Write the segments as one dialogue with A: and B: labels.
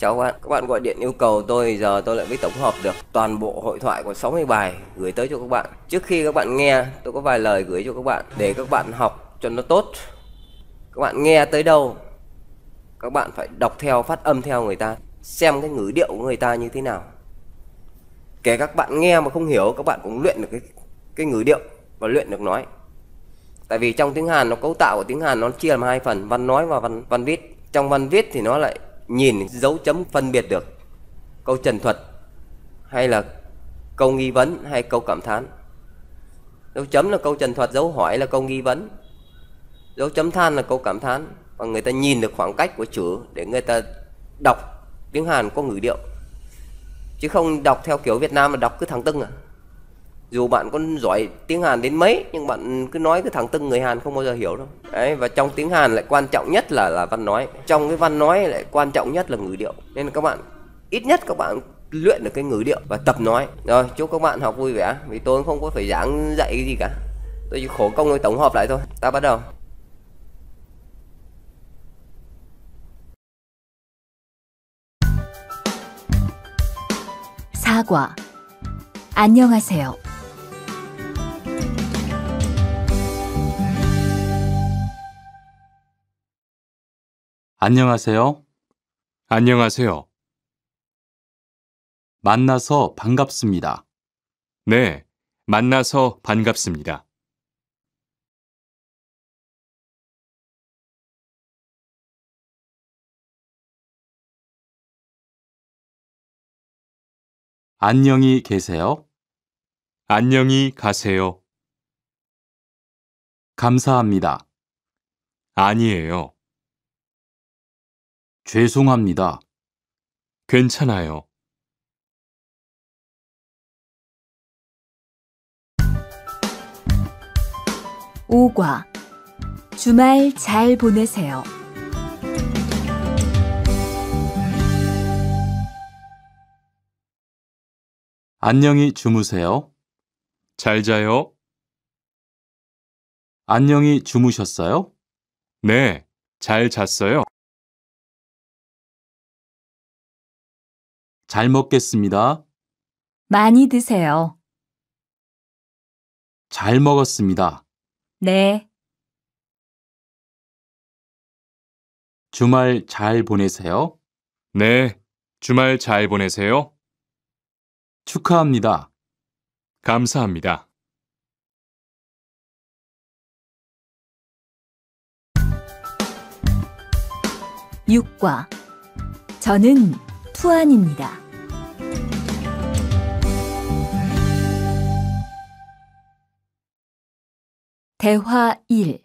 A: Chào các bạn gọi điện yêu cầu tôi, giờ tôi lại mới tổng hợp được toàn bộ hội thoại của 60 bài gửi tới cho các bạn. Trước khi các bạn nghe, tôi có vài lời gửi cho các bạn để các bạn học cho nó tốt. Các bạn nghe tới đâu, các bạn phải đọc theo, phát âm theo người ta, xem cái ngữ điệu của người ta như thế nào. Kể các bạn nghe mà không hiểu, các bạn cũng luyện được cái ngữ điệu và luyện được nói. Tại vì trong tiếng Hàn, cấu tạo của tiếng Hàn nó chia làm hai phần, văn nói và văn viết. Trong văn viết thì nó lại nhìn dấu chấm phân biệt được câu trần thuật hay là câu nghi vấn hay câu cảm thán. Dấu chấm là câu trần thuật, dấu hỏi là câu nghi vấn, dấu chấm than là câu cảm thán. Và người ta nhìn được khoảng cách của chữ để người ta đọc tiếng Hàn có ngữ điệu, chứ không đọc theo kiểu Việt Nam mà đọc cứ thẳng tưng à. Dù bạn có giỏi tiếng Hàn đến mấy nhưng bạn cứ nói cứ thẳng tưng, người Hàn không bao giờ hiểu đâu. Đấy, và trong tiếng Hàn lại quan trọng nhất là văn nói. Trong cái văn nói lại quan trọng nhất là ngữ điệu. Nên các bạn ít nhất các bạn luyện được cái ngữ điệu và tập nói. Rồi, chúc các bạn học vui vẻ. Vì tôi không có phải giảng dạy cái gì cả, tôi chỉ khổ công tôi tổng hợp lại thôi. Ta bắt đầu.
B: 사과. 안녕하세요.
C: 안녕하세요.
D: 안녕하세요.
C: 만나서 반갑습니다.
D: 네, 만나서 반갑습니다.
C: 안녕히 계세요.
D: 안녕히 가세요.
C: 감사합니다.
D: 아니에요.
C: 죄송합니다.
D: 괜찮아요.
B: 오과. 주말 잘 보내세요.
C: 안녕히 주무세요.
D: 잘 자요.
C: 안녕히 주무셨어요?
D: 네, 잘 잤어요.
C: 잘 먹겠습니다.
B: 많이 드세요.
C: 잘 먹었습니다.
B: 네.
C: 주말 잘 보내세요.
D: 네, 주말 잘 보내세요.
C: 축하합니다.
D: 감사합니다.
B: 육과. 저는 투안입니다. 대화 1.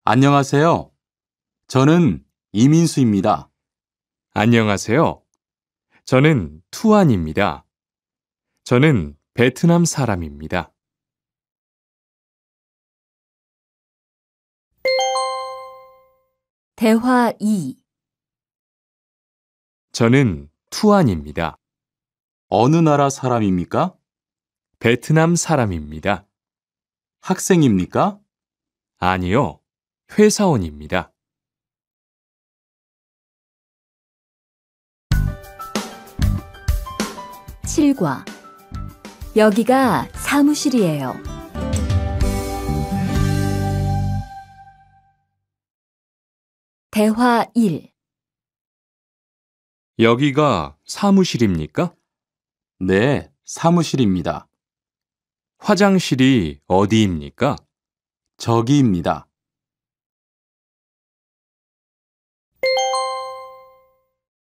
C: 안녕하세요. 저는 이민수입니다.
D: 안녕하세요. 저는 투안입니다. 저는 베트남 사람입니다.
B: 대화 2.
D: 저는 투안입니다.
C: 어느 나라 사람입니까?
D: 베트남 사람입니다.
C: 학생입니까?
D: 아니요, 회사원입니다.
B: 칠과. 여기가 사무실이에요. 대화 1.
D: 여기가 사무실입니까?
C: 네, 사무실입니다.
D: 화장실이 어디입니까?
C: 저기입니다.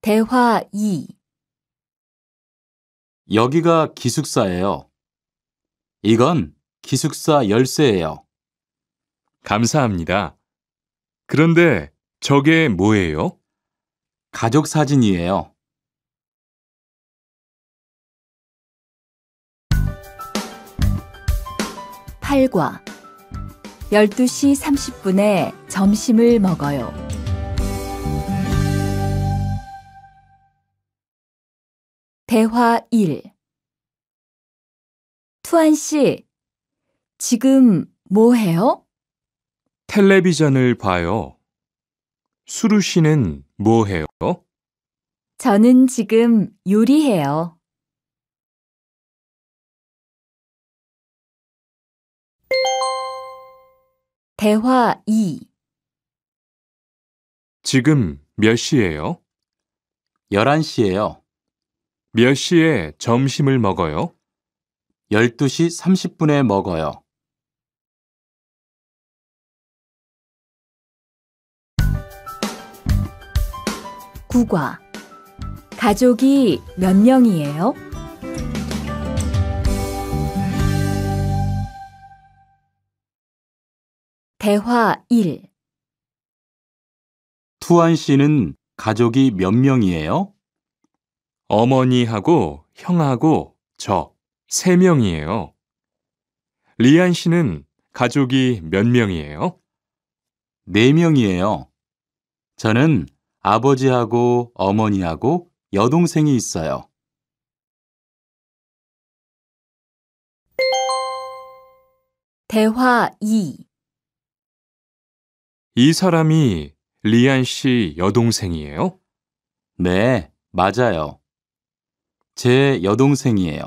B: 대화 2.
C: 여기가 기숙사예요. 이건 기숙사 열쇠예요.
D: 감사합니다. 그런데 저게 뭐예요?
C: 가족 사진이에요.
B: 팔과. 12시 30분에 점심을 먹어요. 대화 1. 투안 씨, 지금 뭐 해요?
D: 텔레비전을 봐요. 수루 씨는 뭐 해요?
B: 저는 지금 요리해요. 대화 2.
D: 지금 몇 시예요?
C: 11시예요.
D: 몇 시에 점심을 먹어요?
C: 12시 30분에 먹어요.
B: 국어. 가족이 몇 명이에요? 대화 1.
C: 투안 씨는 가족이 몇 명이에요?
D: 어머니하고 형하고 저 3명이에요. 리안 씨는 가족이 몇 명이에요?
C: 4명이에요. 저는 아버지하고 어머니하고 여동생이 있어요.
B: 대화 2.
D: 이 사람이 리안 씨 여동생이에요?
C: 네, 맞아요. 제 여동생이에요.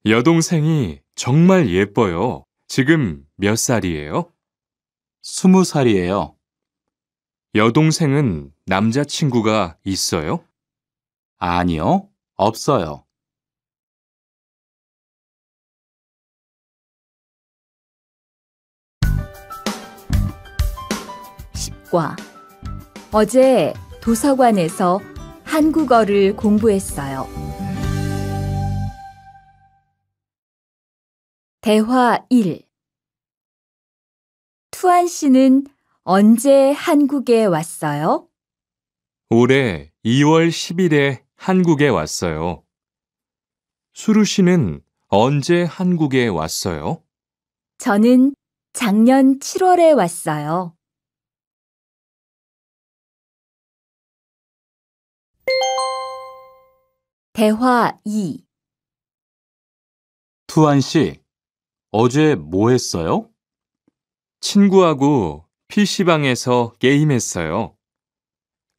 D: 여동생이 정말 예뻐요. 지금 몇 살이에요?
C: 20살이에요.
D: 여동생은 남자친구가 있어요?
C: 아니요, 없어요.
B: 과. 어제 도서관에서 한국어를 공부했어요. 대화 1. 투안 씨는 언제 한국에 왔어요?
D: 올해 2월 10일에 한국에 왔어요. 수루 씨는 언제 한국에 왔어요?
B: 저는 작년 7월에 왔어요. 대화 2.
C: 투안 씨, 어제 뭐 했어요?
D: 친구하고 PC방에서 게임했어요.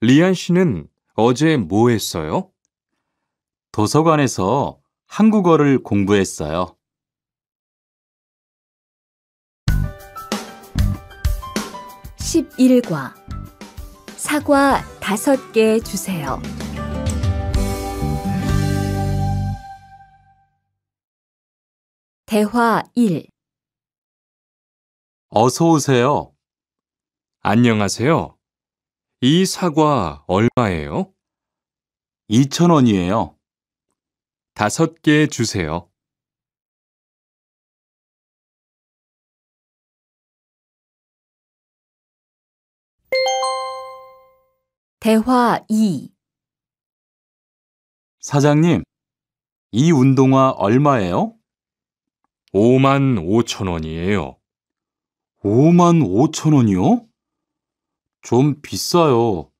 D: 리안 씨는 어제 뭐 했어요?
C: 도서관에서 한국어를 공부했어요.
B: 11과. 사과 5개 주세요. 대화 1.
C: 어서 오세요.
D: 안녕하세요. 이 사과 얼마예요?
C: 2,000원이에요.
D: 5개 주세요.
B: 대화 2.
C: 사장님, 이 운동화 얼마예요?
D: 55,000원이에요.
C: 55,000원이요? 좀 비싸요.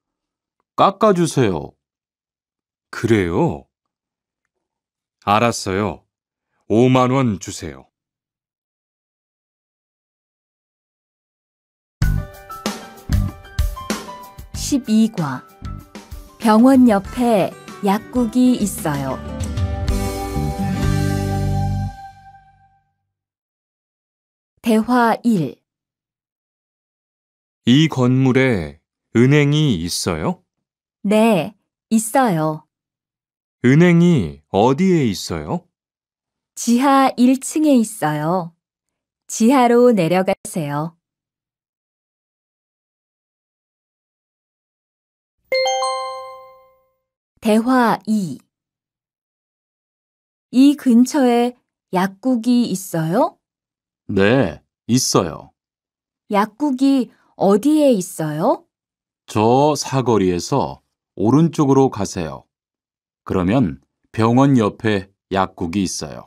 C: 깎아주세요.
D: 그래요? 알았어요. 5만 원 주세요.
B: 12과. 병원 옆에 약국이 있어요. 대화 1.
D: 이 건물에 은행이 있어요?
B: 네, 있어요.
D: 은행이 어디에 있어요?
B: 지하 1층에 있어요. 지하로 내려가세요. 대화 2. 이 근처에 약국이 있어요?
C: 네, 있어요.
B: 약국이 어디에 있어요?
C: 저 사거리에서 오른쪽으로 가세요. 그러면 병원 옆에 약국이 있어요.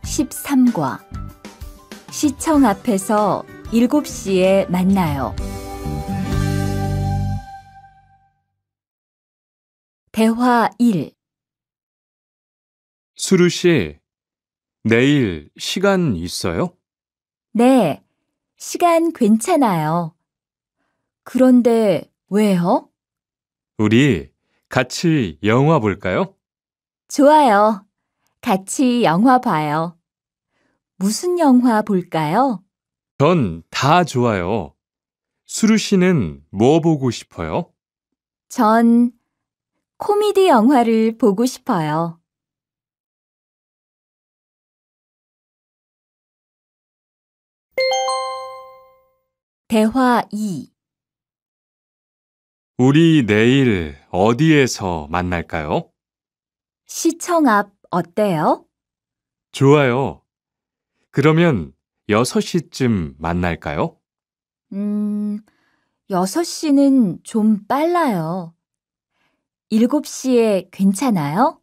B: 13과. 시청 앞에서 7시에 만나요. 대화 1.
D: 수루 씨, 내일 시간 있어요?
B: 네, 시간 괜찮아요. 그런데 왜요?
D: 우리 같이 영화 볼까요?
B: 좋아요. 같이 영화 봐요. 무슨 영화 볼까요?
D: 전 다 좋아요. 수루 씨는 뭐 보고 싶어요?
B: 전 코미디 영화를 보고 싶어요. 대화 2.
D: 우리 내일 어디에서 만날까요?
B: 시청 앞 어때요?
D: 좋아요. 그러면 6시쯤 만날까요?
B: 6시는 좀 빨라요. 7시에 괜찮아요?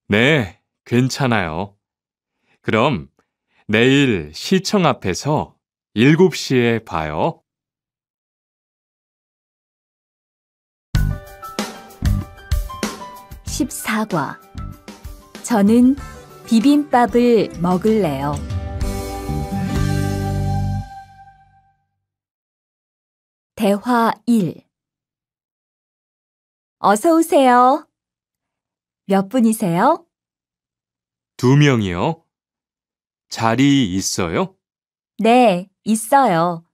D: 네, 괜찮아요. 그럼 내일 시청 앞에서 7시에 봐요.
B: 14과. 저는 비빔밥을 먹을래요. 대화 1. 어서 오세요. 몇 분이세요?
D: 2명이요. 자리 있어요?
B: 네, 있어요.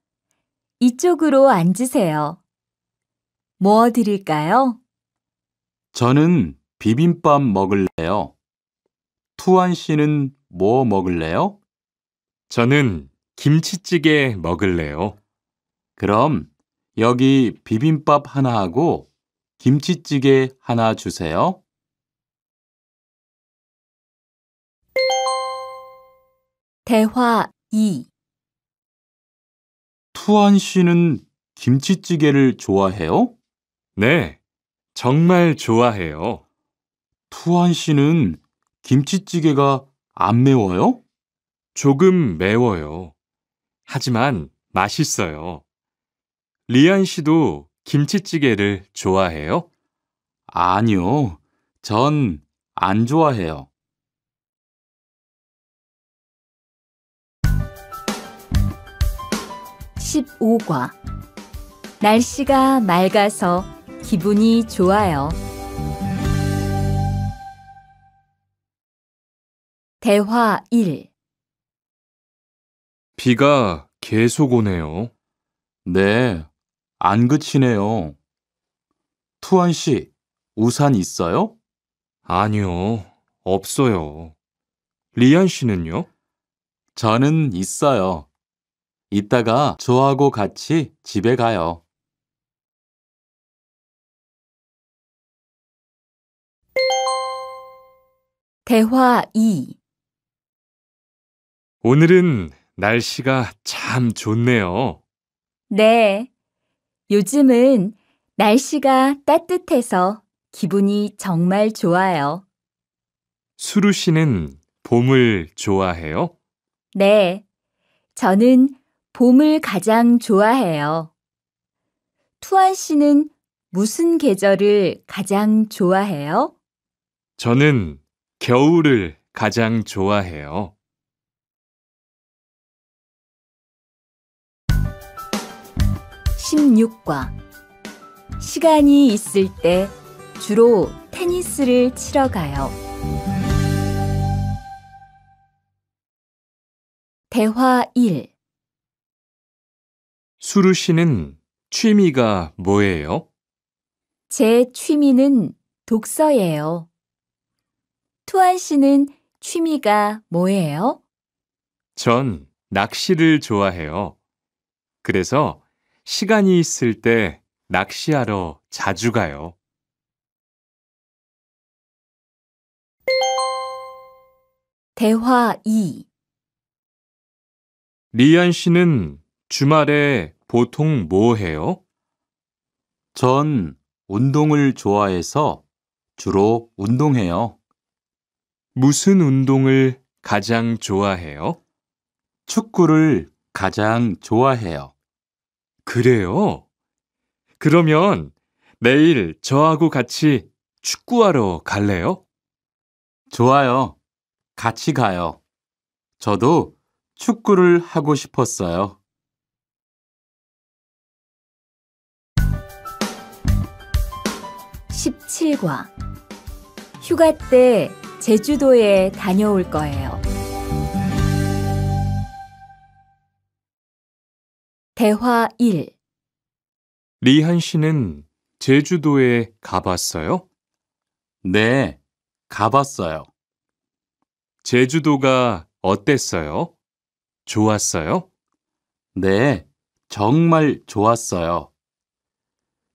B: 이쪽으로 앉으세요. 뭐 드릴까요?
C: 저는 비빔밥 먹을래요. 투안 씨는 뭐 먹을래요?
D: 저는 김치찌개 먹을래요.
C: 그럼 여기 비빔밥 하나 하고 김치찌개 하나 주세요.
B: 대화 2.
C: 투안 씨는 김치찌개를 좋아해요?
D: 네, 정말 좋아해요.
C: 투안 씨는 김치찌개가 안 매워요?
D: 조금 매워요. 하지만 맛있어요. 리안 씨도 김치찌개를 좋아해요?
C: 아니요. 전 안 좋아해요.
B: 15과. 날씨가 맑아서 기분이 좋아요. 대화 1.
D: 비가 계속 오네요.
C: 네, 안 그치네요. 투안 씨, 우산 있어요?
D: 아니요, 없어요. 리안 씨는요?
C: 저는 있어요. 이따가 저하고 같이 집에 가요.
B: 대화 2.
D: 오늘은 날씨가 참 좋네요.
B: 네. 요즘은 날씨가 따뜻해서 기분이 정말 좋아요.
D: 수루 씨는 봄을 좋아해요?
B: 네. 저는 봄을 가장 좋아해요. 투안 씨는 무슨 계절을 가장 좋아해요?
D: 저는 겨울을 가장 좋아해요.
B: 16과. 시간이 있을 때 주로 테니스를 치러 가요. 대화 1.
D: 수루 씨는 취미가 뭐예요?
B: 제 취미는 독서예요. 투안 씨는 취미가 뭐예요?
D: 전 낚시를 좋아해요. 그래서 시간이 있을 때 낚시하러 자주 가요.
B: 대화 2.
D: 리안 씨는 주말에 보통 뭐 해요?
C: 전 운동을 좋아해서 주로 운동해요.
D: 무슨 운동을 가장 좋아해요?
C: 축구를 가장 좋아해요.
D: 그래요? 그러면 내일 저하고 같이 축구하러 갈래요?
C: 좋아요. 같이 가요. 저도 축구를 하고 싶었어요.
B: 17과 휴가 때 제주도에 다녀올 거예요. 대화 1.
D: 리한 씨는 제주도에 가봤어요?
C: 네, 가봤어요.
D: 제주도가 어땠어요? 좋았어요?
C: 네, 정말 좋았어요.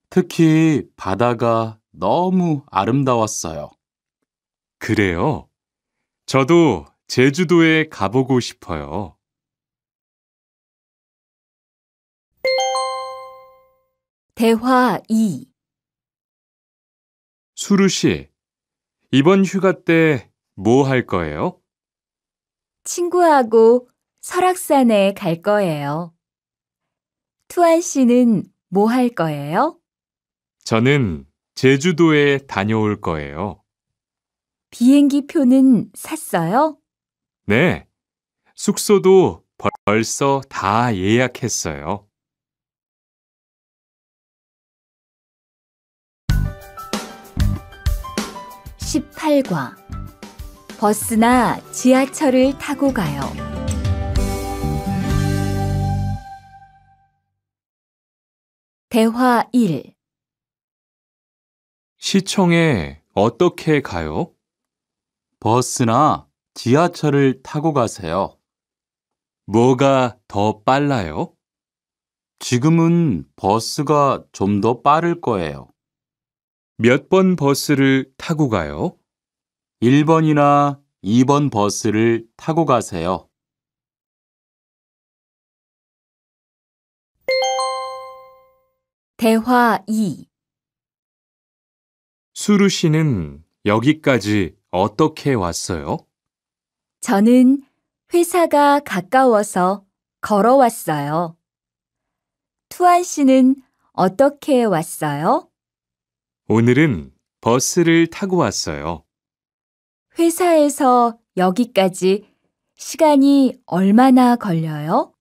C: 특히 바다가 너무 아름다웠어요.
D: 그래요. 저도 제주도에 가보고 싶어요.
B: 대화 2.
D: 수루 씨, 이번 휴가 때 뭐 할 거예요?
B: 친구하고 설악산에 갈 거예요. 투안 씨는 뭐 할 거예요?
D: 저는 제주도에 다녀올 거예요.
B: 비행기 표는 샀어요?
D: 네, 숙소도 벌써 다 예약했어요.
B: 18과 버스나 지하철을 타고 가요. 대화 1.
D: 시청에 어떻게 가요?
C: 버스나 지하철을 타고 가세요.
D: 뭐가 더 빨라요?
C: 지금은 버스가 좀 더 빠를 거예요.
D: 몇 번 버스를 타고 가요?
C: 1번이나 2번 버스를 타고 가세요.
B: 대화 2.
D: 수루 씨는 여기까지 어떻게 왔어요?
B: 저는 회사가 가까워서 걸어왔어요. 투안 씨는 어떻게 왔어요?
D: 오늘은 버스를 타고 왔어요.
B: 회사에서 여기까지 시간이 얼마나 걸려요?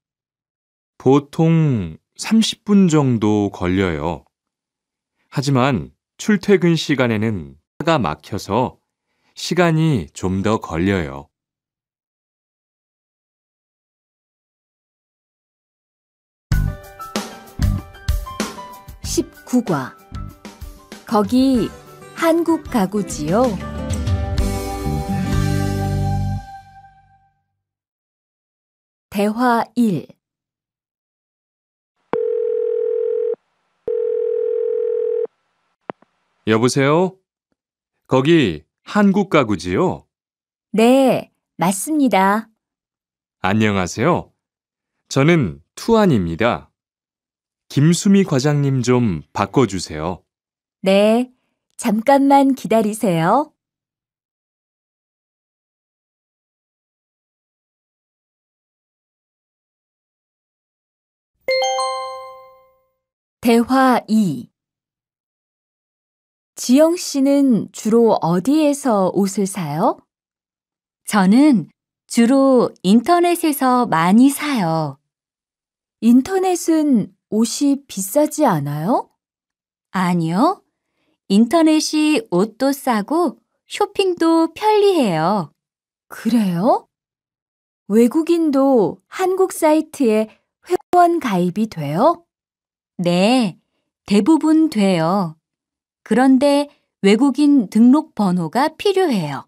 D: 보통 30분 정도 걸려요. 하지만 출퇴근 시간에는 차가 막혀서 시간이 좀 더 걸려요.
B: 19과 거기 한국 가구지요? 대화 1.
D: 여보세요? 거기 한국 가구지요?
B: 네, 맞습니다.
D: 안녕하세요. 저는 투안입니다. 김수미 과장님 좀 바꿔주세요.
B: 네, 잠깐만 기다리세요. 대화 2. 지영 씨는 주로 어디에서 옷을 사요?
E: 저는 주로 인터넷에서 많이 사요.
B: 인터넷은 옷이 비싸지 않아요?
E: 아니요. 인터넷이 옷도 싸고 쇼핑도 편리해요.
B: 그래요? 외국인도 한국 사이트에 회원 가입이 돼요?
E: 네, 대부분 돼요. 그런데 외국인 등록 번호가 필요해요.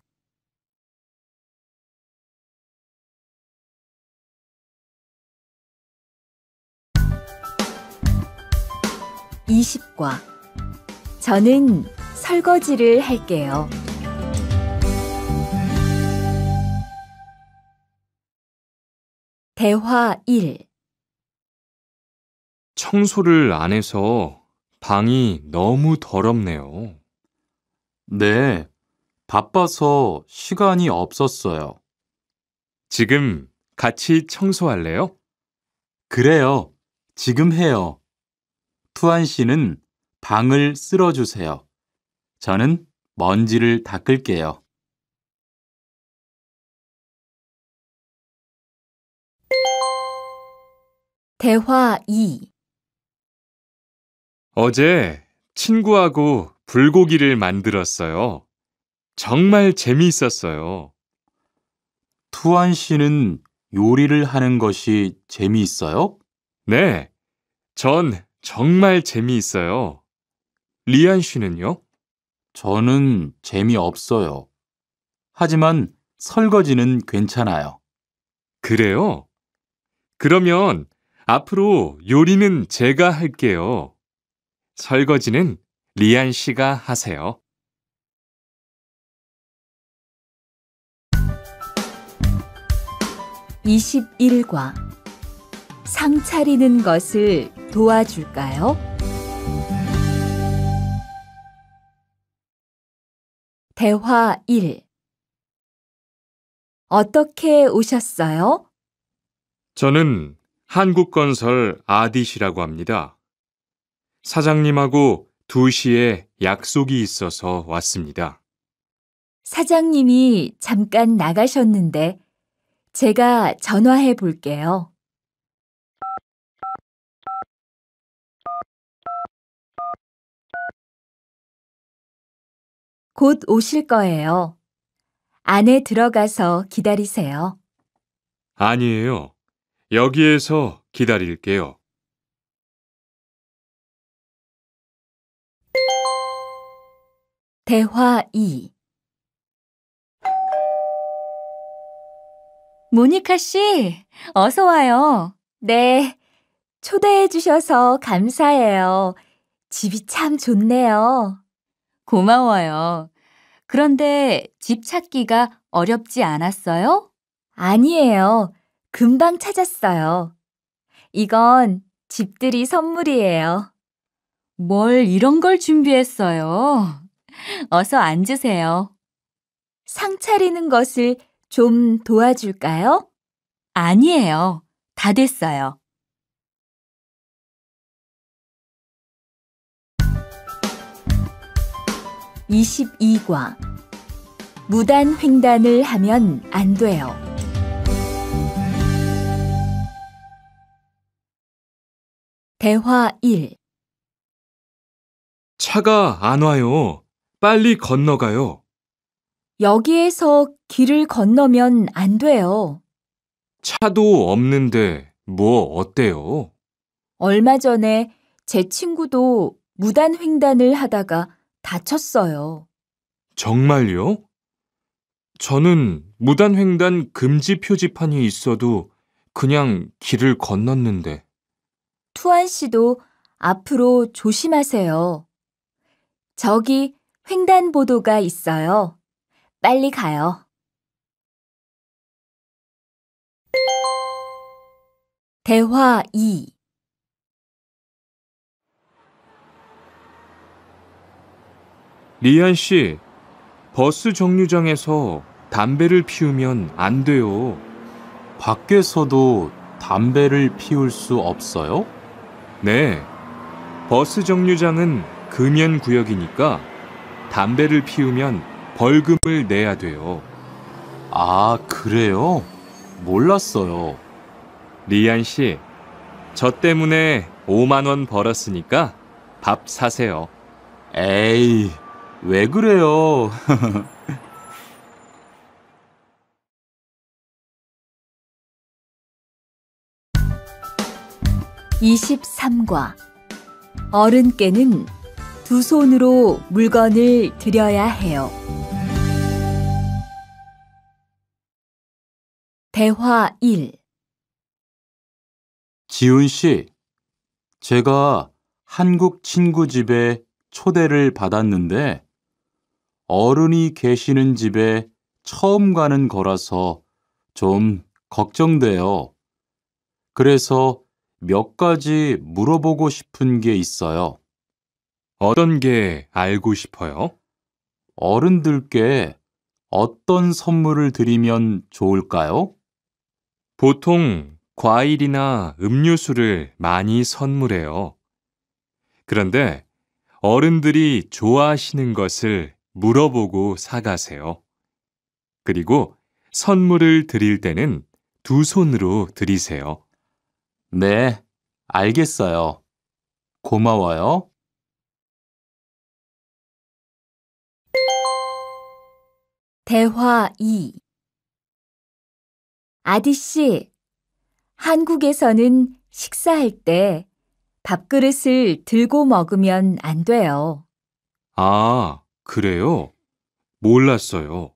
B: 20과 저는 설거지를 할게요. 대화 1.
D: 청소를 안 해서 방이 너무 더럽네요.
C: 네, 바빠서 시간이 없었어요.
D: 지금 같이 청소할래요?
C: 그래요. 지금 해요. 투안 씨는 방을 쓸어주세요. 저는 먼지를 닦을게요.
B: 대화 2.
D: 어제 친구하고 불고기를 만들었어요. 정말 재미있었어요.
C: 투안 씨는 요리를 하는 것이 재미있어요?
D: 네, 전 정말 재미있어요. 리안 씨는요?
C: 저는 재미없어요. 하지만 설거지는 괜찮아요.
D: 그래요? 그러면 앞으로 요리는 제가 할게요. 설거지는 리안 씨가 하세요.
B: 21과 상 차리는 것을 도와줄까요? 대화 1. 어떻게 오셨어요?
D: 저는 한국건설 아디시라고 합니다. 사장님하고 2시에 약속이 있어서 왔습니다.
B: 사장님이 잠깐 나가셨는데 제가 전화해 볼게요. 곧 오실 거예요. 안에 들어가서 기다리세요.
D: 아니에요. 여기에서 기다릴게요.
B: 대화 2. 모니카 씨, 어서 와요. 네, 초대해 주셔서 감사해요. 집이 참 좋네요. 고마워요. 그런데 집 찾기가 어렵지 않았어요? 아니에요. 금방 찾았어요. 이건 집들이 선물이에요. 뭘 이런 걸 준비했어요? 어서 앉으세요. 상 차리는 것을 좀 도와줄까요? 아니에요. 다 됐어요. 22과 무단 횡단을 하면 안 돼요. 대화 1.
D: 차가 안 와요. 빨리 건너가요.
B: 여기에서 길을 건너면 안 돼요.
D: 차도 없는데 뭐 어때요?
B: 얼마 전에 제 친구도 무단 횡단을 하다가 다쳤어요.
D: 정말요? 저는 무단횡단 금지 표지판이 있어도 그냥 길을 건넜는데.
B: 투안 씨도 앞으로 조심하세요. 저기 횡단보도가 있어요. 빨리 가요. 대화 2.
D: 리안 씨, 버스 정류장에서 담배를 피우면 안 돼요.
C: 밖에서도 담배를 피울 수 없어요?
D: 네, 버스 정류장은 금연 구역이니까 담배를 피우면 벌금을 내야 돼요.
C: 아, 그래요? 몰랐어요.
D: 리안 씨, 저 때문에 5만 원 벌었으니까 밥 사세요.
C: 에이, 왜 그래요?
B: 23과 어른께는 두 손으로 물건을 들여야 해요. 대화 1.
C: 지훈 씨, 제가 한국 친구 집에 초대를 받았는데 어른이 계시는 집에 처음 가는 거라서 좀 걱정돼요. 그래서 몇 가지 물어보고 싶은 게 있어요.
D: 어떤 게 알고 싶어요?
C: 어른들께 어떤 선물을 드리면 좋을까요?
D: 보통 과일이나 음료수를 많이 선물해요. 그런데 어른들이 좋아하시는 것을 물어보고 사가세요. 그리고 선물을 드릴 때는 두 손으로 드리세요.
C: 네, 알겠어요. 고마워요.
B: 대화 2. 아디씨, 한국에서는 식사할 때 밥그릇을 들고 먹으면 안 돼요.
D: 아, 그래요? 몰랐어요.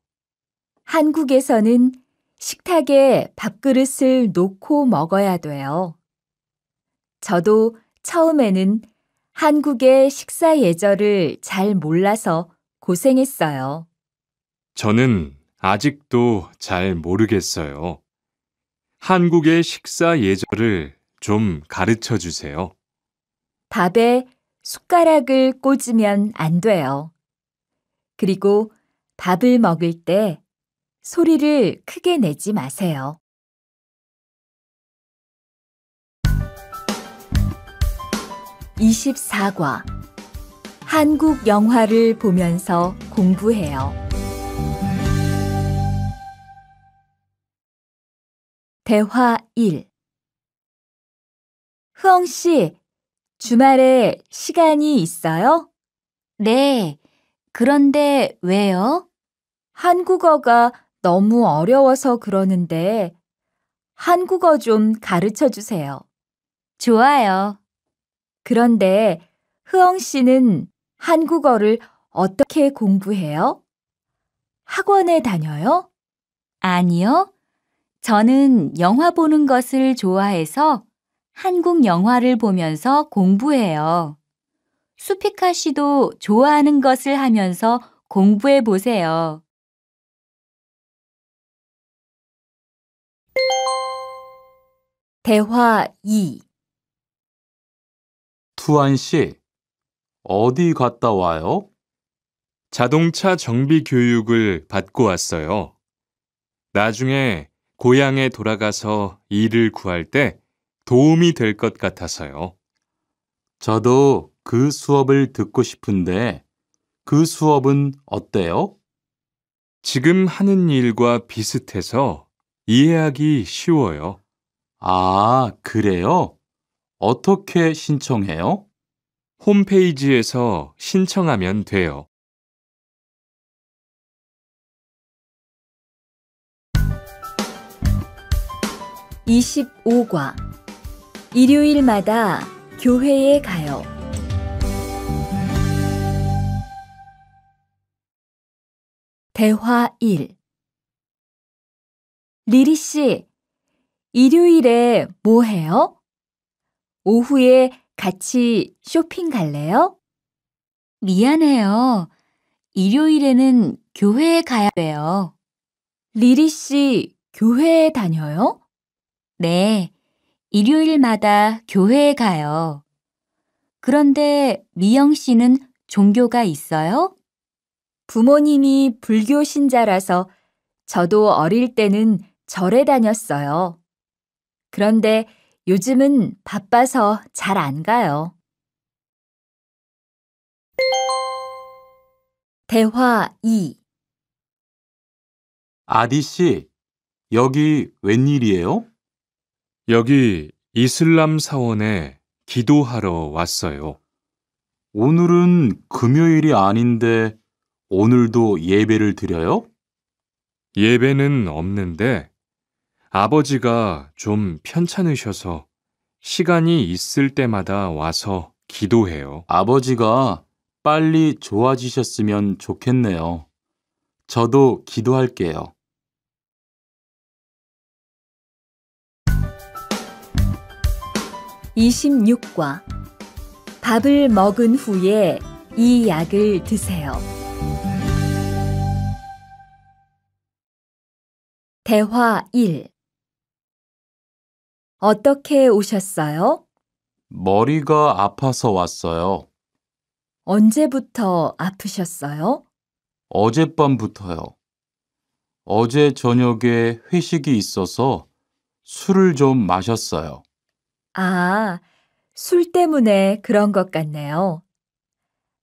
B: 한국에서는 식탁에 밥그릇을 놓고 먹어야 돼요. 저도 처음에는 한국의 식사 예절을 잘 몰라서 고생했어요.
D: 저는 아직도 잘 모르겠어요. 한국의 식사 예절을 좀 가르쳐 주세요.
B: 밥에 숟가락을 꽂으면 안 돼요. 그리고 밥을 먹을 때 소리를 크게 내지 마세요. 24과 한국 영화를 보면서 공부해요. 대화 1. 흐엉 씨, 주말에 시간이 있어요?
E: 네. 그런데 왜요?
B: 한국어가 너무 어려워서 그러는데 한국어 좀 가르쳐 주세요.
E: 좋아요.
B: 그런데 흐엉 씨는 한국어를 어떻게 공부해요? 학원에 다녀요?
E: 아니요. 저는 영화 보는 것을 좋아해서 한국 영화를 보면서 공부해요. 수피카 씨도 좋아하는 것을 하면서 공부해 보세요.
B: 대화 2.
C: 투안 씨, 어디 갔다 와요?
D: 자동차 정비 교육을 받고 왔어요. 나중에 고향에 돌아가서 일을 구할 때 도움이 될 것 같아서요.
C: 저도 그 수업을 듣고 싶은데 그 수업은 어때요?
D: 지금 하는 일과 비슷해서 이해하기 쉬워요.
C: 아, 그래요? 어떻게 신청해요?
D: 홈페이지에서 신청하면 돼요.
B: 25과 일요일마다 교회에 가요. 대화 1. 리리 씨, 일요일에 뭐 해요? 오후에 같이 쇼핑 갈래요?
E: 미안해요. 일요일에는 교회에 가야 돼요.
B: 리리 씨, 교회에 다녀요?
E: 네. 일요일마다 교회에 가요. 그런데 미영 씨는 종교가 있어요?
B: 부모님이 불교 신자라서 저도 어릴 때는 절에 다녔어요. 그런데 요즘은 바빠서 잘 안 가요. 대화 2.
C: 아디 씨, 여기 웬일이에요?
D: 여기 이슬람 사원에 기도하러 왔어요.
C: 오늘은 금요일이 아닌데 오늘도 예배를 드려요?
D: 예배는 없는데 아버지가 좀 편찮으셔서 시간이 있을 때마다 와서 기도해요.
C: 아버지가 빨리 좋아지셨으면 좋겠네요. 저도 기도할게요.
B: 26과 밥을 먹은 후에 이 약을 드세요. 대화 1. 어떻게 오셨어요?
C: 머리가 아파서 왔어요.
B: 언제부터 아프셨어요?
C: 어젯밤부터요. 어제 저녁에 회식이 있어서 술을 좀 마셨어요.
B: 아, 술 때문에 그런 것 같네요.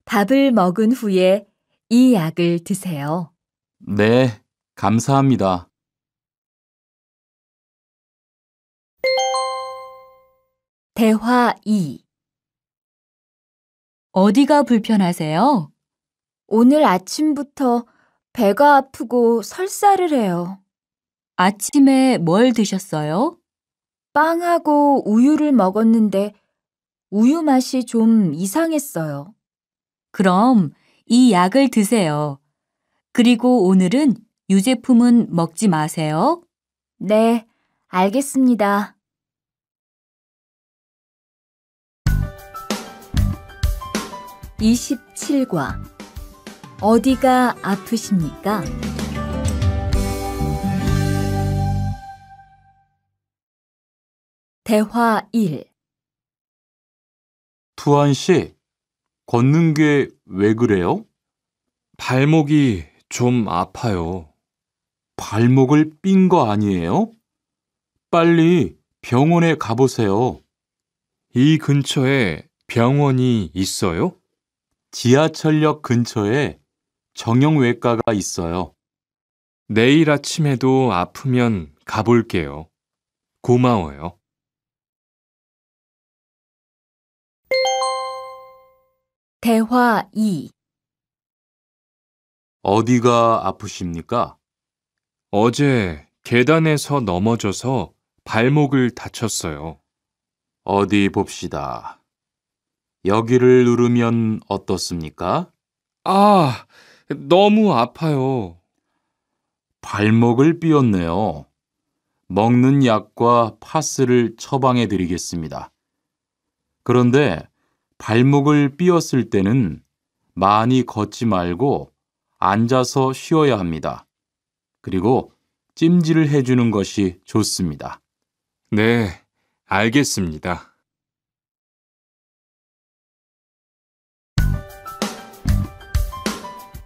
B: 밥을 먹은 후에 이 약을 드세요.
C: 네, 감사합니다.
B: 대화 2.
E: 어디가 불편하세요?
B: 오늘 아침부터 배가 아프고 설사를 해요.
E: 아침에 뭘 드셨어요?
B: 빵하고 우유를 먹었는데 우유 맛이 좀 이상했어요.
E: 그럼 이 약을 드세요. 그리고 오늘은 유제품은 먹지 마세요.
B: 네, 알겠습니다. (27과) 어디가 아프십니까? 대화 1.
C: 투한 씨, 걷는 게 왜 그래요?
D: 발목이 좀 아파요.
C: 발목을 삔 거 아니에요? 빨리 병원에 가보세요.
D: 이 근처에 병원이 있어요?
C: 지하철역 근처에 정형외과가 있어요.
D: 내일 아침에도 아프면 가볼게요. 고마워요.
B: 대화 2.
C: 어디가 아프십니까?
D: 어제 계단에서 넘어져서 발목을 다쳤어요.
C: 어디 봅시다. 여기를 누르면 어떻습니까?
D: 아, 너무 아파요.
C: 발목을 삐었네요. 먹는 약과 파스를 처방해 드리겠습니다. 그런데 발목을 삐었을 때는 많이 걷지 말고 앉아서 쉬어야 합니다. 그리고 찜질을 해주는 것이 좋습니다.
D: 네, 알겠습니다.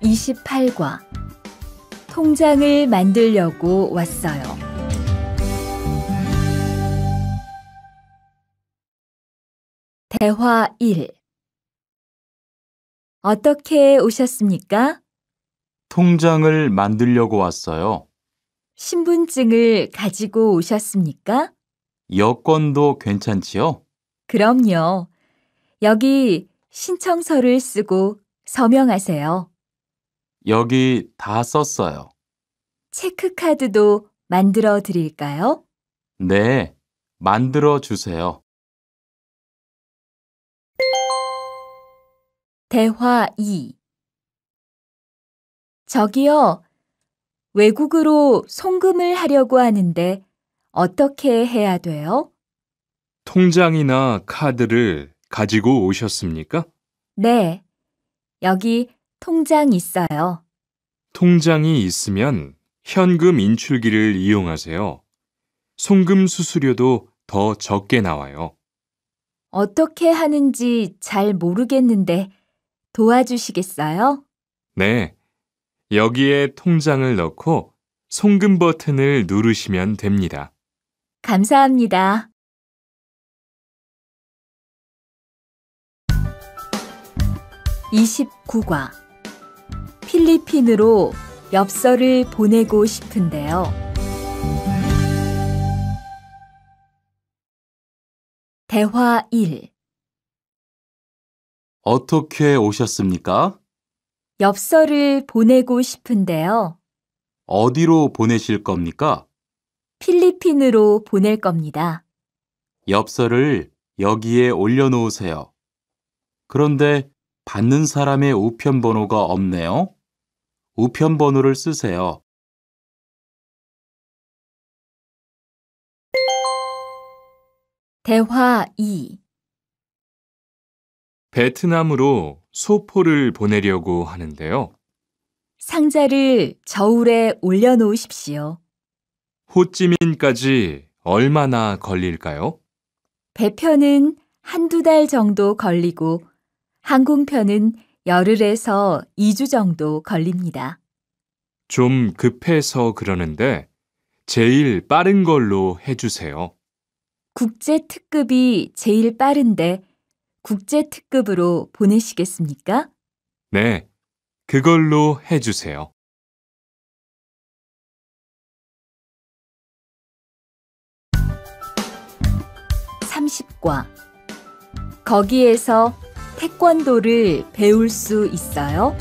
B: (28과) 통장을 만들려고 왔어요. 대화 1. 어떻게 오셨습니까?
C: 통장을 만들려고 왔어요.
B: 신분증을 가지고 오셨습니까?
C: 여권도 괜찮지요?
B: 그럼요. 여기 신청서를 쓰고 서명하세요.
C: 여기 다 썼어요.
B: 체크카드도 만들어 드릴까요?
C: 네, 만들어 주세요.
B: 대화 2. 저기요, 외국으로 송금을 하려고 하는데 어떻게 해야 돼요?
D: 통장이나 카드를 가지고 오셨습니까?
B: 네, 여기 통장 있어요.
D: 통장이 있으면 현금 인출기를 이용하세요. 송금 수수료도 더 적게 나와요.
B: 어떻게 하는지 잘 모르겠는데 도와주시겠어요?
D: 네, 여기에 통장을 넣고 송금 버튼을 누르시면 됩니다.
B: 감사합니다. (29과) 필리핀으로 엽서를 보내고 싶은데요. 대화 1.
C: 어떻게 오셨습니까?
B: 엽서를 보내고 싶은데요.
C: 어디로 보내실 겁니까?
B: 필리핀으로 보낼 겁니다.
C: 엽서를 여기에 올려놓으세요. 그런데 받는 사람의 우편 번호가 없네요. 우편 번호를 쓰세요.
B: 대화 2.
D: 베트남으로 소포를 보내려고 하는데요.
B: 상자를 저울에 올려놓으십시오.
D: 호찌민까지 얼마나 걸릴까요?
B: 배편은 한두 달 정도 걸리고 항공편은 열흘에서 2주 정도 걸립니다.
D: 좀 급해서 그러는데 제일 빠른 걸로 해주세요.
B: 국제 특급이 제일 빠른데 국제 특급으로 보내시겠습니까?
D: 네, 그걸로 해주세요.
B: 30과. 거기에서 태권도를 배울 수 있어요?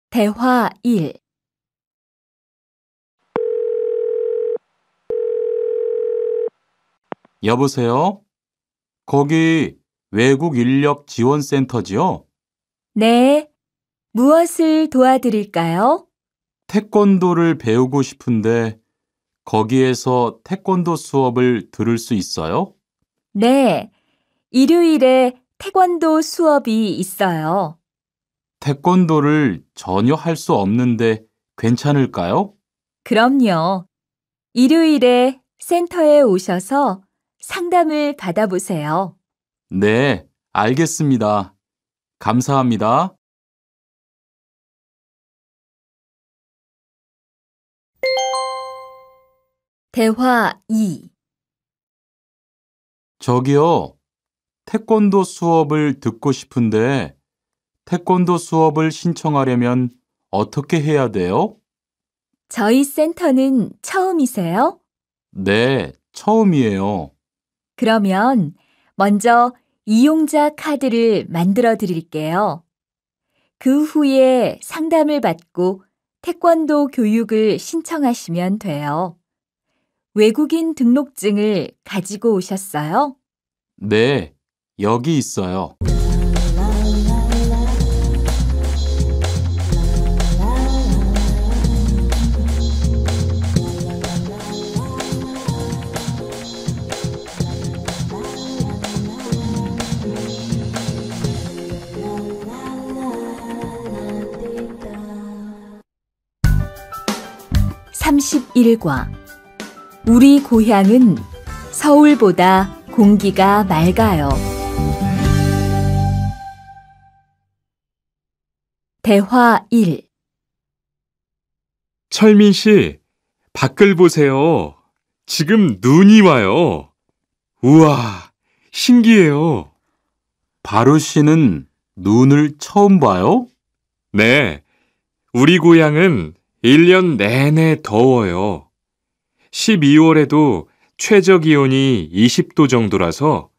B: 대화 1.
C: 여보세요? 거기 외국 인력 지원센터지요?
B: 네. 무엇을 도와드릴까요?
C: 태권도를 배우고 싶은데 거기에서 태권도 수업을 들을 수 있어요?
B: 네. 일요일에 태권도 수업이 있어요.
C: 태권도를 전혀 할 수 없는데 괜찮을까요?
B: 그럼요. 일요일에 센터에 오셔서 상담을 받아보세요.
C: 네, 알겠습니다. 감사합니다.
B: 대화 2.
C: 저기요, 태권도 수업을 듣고 싶은데 태권도 수업을 신청하려면 어떻게 해야 돼요?
B: 저희 센터는 처음이세요?
C: 네, 처음이에요.
B: 그러면 먼저 이용자 카드를 만들어 드릴게요. 그 후에 상담을 받고 태권도 교육을 신청하시면 돼요. 외국인 등록증을 가지고 오셨어요?
C: 네, 여기 있어요.
B: (31과) 우리 고향은 서울보다 공기가 맑아요. 대화 1.
D: 철민 씨, 밖을 보세요. 지금 눈이 와요. 우와, 신기해요.
C: 바루 씨는 눈을 처음 봐요?
D: 네, 우리 고향은 1년 내내 더워요. 12월에도 최저 기온이 20도 정도라서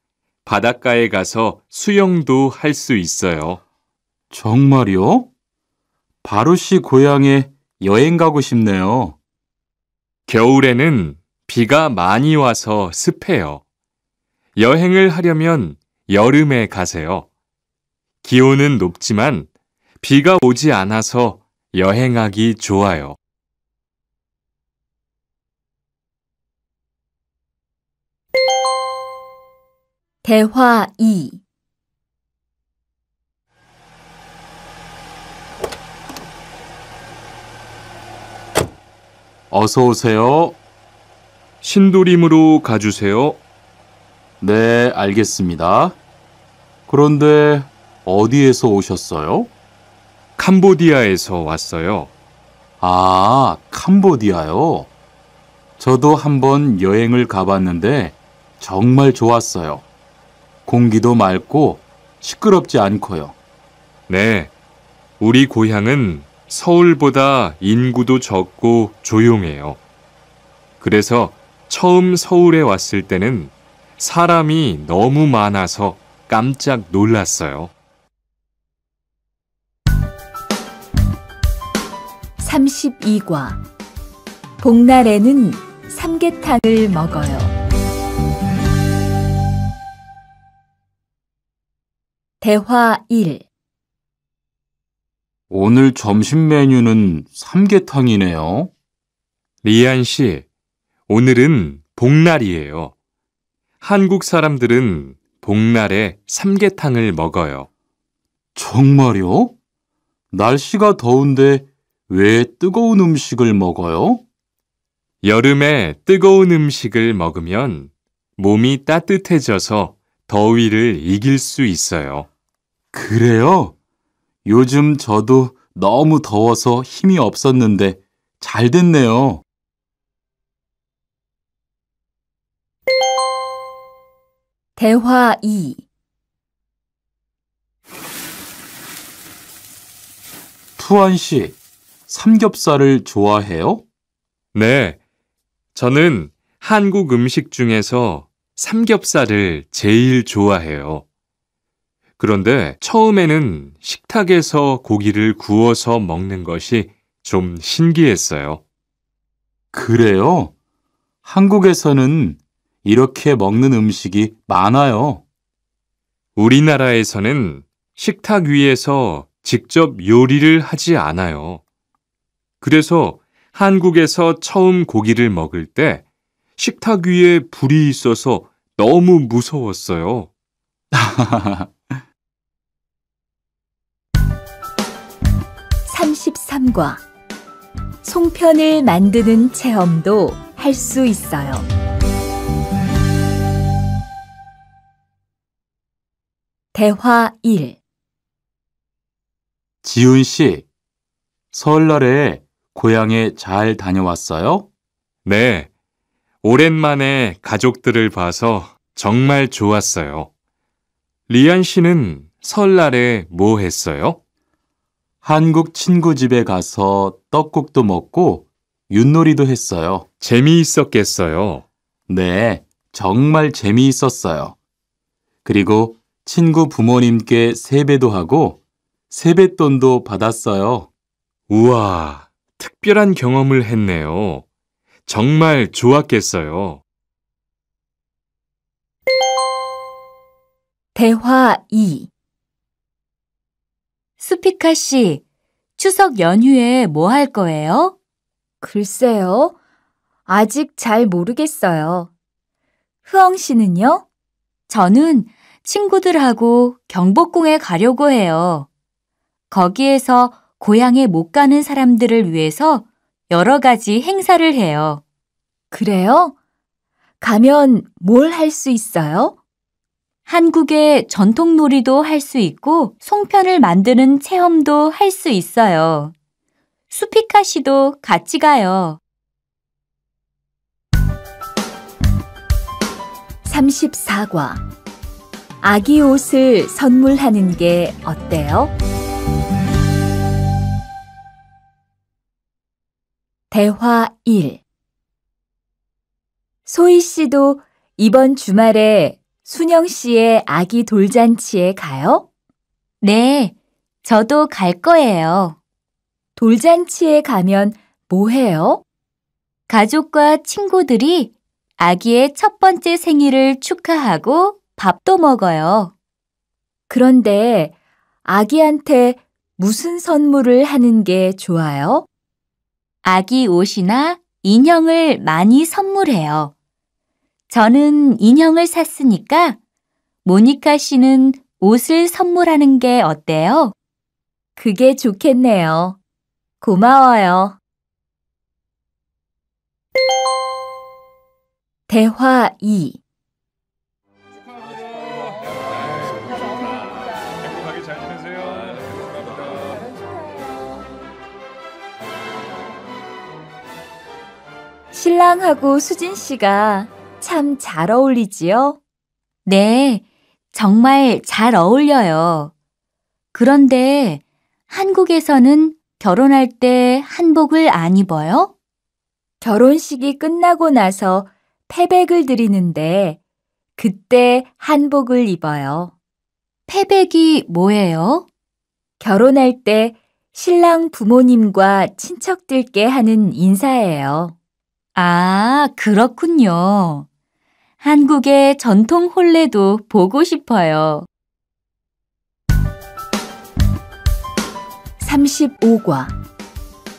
D: 바닷가에 가서 수영도 할 수 있어요.
C: 정말요? 바루 씨 고향에 여행 가고 싶네요.
D: 겨울에는 비가 많이 와서 습해요. 여행을 하려면 여름에 가세요. 기온은 높지만 비가 오지 않아서 여행하기 좋아요.
B: 대화 2.
C: 어서 오세요.
D: 신도림으로 가주세요.
C: 네, 알겠습니다. 그런데 어디에서 오셨어요?
D: 캄보디아에서 왔어요.
C: 아, 캄보디아요. 저도 한번 여행을 가봤는데 정말 좋았어요. 공기도 맑고 시끄럽지 않고요.
D: 네, 우리 고향은 서울보다 인구도 적고 조용해요. 그래서 처음 서울에 왔을 때는 사람이 너무 많아서 깜짝 놀랐어요.
B: 32과. 복날에는 삼계탕을 먹어요. 대화 1.
C: 오늘 점심 메뉴는 삼계탕이네요.
D: 리안 씨, 오늘은 복날이에요. 한국 사람들은 복날에 삼계탕을 먹어요.
C: 정말요? 날씨가 더운데 왜 뜨거운 음식을 먹어요?
D: 여름에 뜨거운 음식을 먹으면 몸이 따뜻해져서 더위를 이길 수 있어요.
C: 그래요? 요즘 저도 너무 더워서 힘이 없었는데 잘 됐네요.
B: 대화 2.
C: 투안 씨, 삼겹살을 좋아해요?
D: 네, 저는 한국 음식 중에서 삼겹살을 제일 좋아해요. 그런데 처음에는 식탁에서 고기를 구워서 먹는 것이 좀 신기했어요.
C: 그래요? 한국에서는 이렇게 먹는 음식이 많아요.
D: 우리나라에서는 식탁 위에서 직접 요리를 하지 않아요. 그래서 한국에서 처음 고기를 먹을 때 식탁 위에 불이 있어서 너무 무서웠어요.
B: 33과 송편을 만드는 체험도 할 수 있어요. 대화 1.
C: 지훈 씨, 설날에 고향에 잘 다녀왔어요?
D: 네, 오랜만에 가족들을 봐서 정말 좋았어요. 리안 씨는 설날에 뭐 했어요?
C: 한국 친구 집에 가서 떡국도 먹고 윷놀이도 했어요.
D: 재미있었겠어요.
C: 네, 정말 재미있었어요. 그리고 친구 부모님께 세배도 하고 세뱃돈도 받았어요.
D: 우와, 특별한 경험을 했네요. 정말 좋았겠어요.
B: 대화 2.
E: 수피카 씨, 추석 연휴에 뭐 할 거예요?
B: 글쎄요. 아직 잘 모르겠어요. 흐엉 씨는요?
E: 저는 친구들하고 경복궁에 가려고 해요. 거기에서 고향에 못 가는 사람들을 위해서 여러 가지 행사를 해요.
B: 그래요? 가면 뭘 할 수 있어요?
E: 한국의 전통 놀이도 할 수 있고 송편을 만드는 체험도 할 수 있어요. 수피카 씨도 같이 가요.
B: 34과 아기 옷을 선물하는 게 어때요? 대화 1. 소희 씨도 이번 주말에 순영 씨의 아기 돌잔치에 가요?
E: 네, 저도 갈 거예요.
B: 돌잔치에 가면 뭐 해요?
E: 가족과 친구들이 아기의 첫 번째 생일을 축하하고 밥도 먹어요.
B: 그런데 아기한테 무슨 선물을 하는 게 좋아요?
E: 아기 옷이나 인형을 많이 선물해요. 저는 인형을 샀으니까 모니카 씨는 옷을 선물하는 게 어때요?
B: 그게 좋겠네요. 고마워요. 대화 2.
D: 행복하게 잘 지내세요.
B: 신랑하고 수진 씨가 참 잘 어울리지요?
E: 네, 정말 잘 어울려요. 그런데 한국에서는 결혼할 때 한복을 안 입어요?
B: 결혼식이 끝나고 나서 패백을 드리는데 그때 한복을 입어요.
E: 패백이 뭐예요?
B: 결혼할 때 신랑 부모님과 친척들께 하는 인사예요.
E: 아, 그렇군요. 한국의 전통 혼례도 보고 싶어요.
B: 35과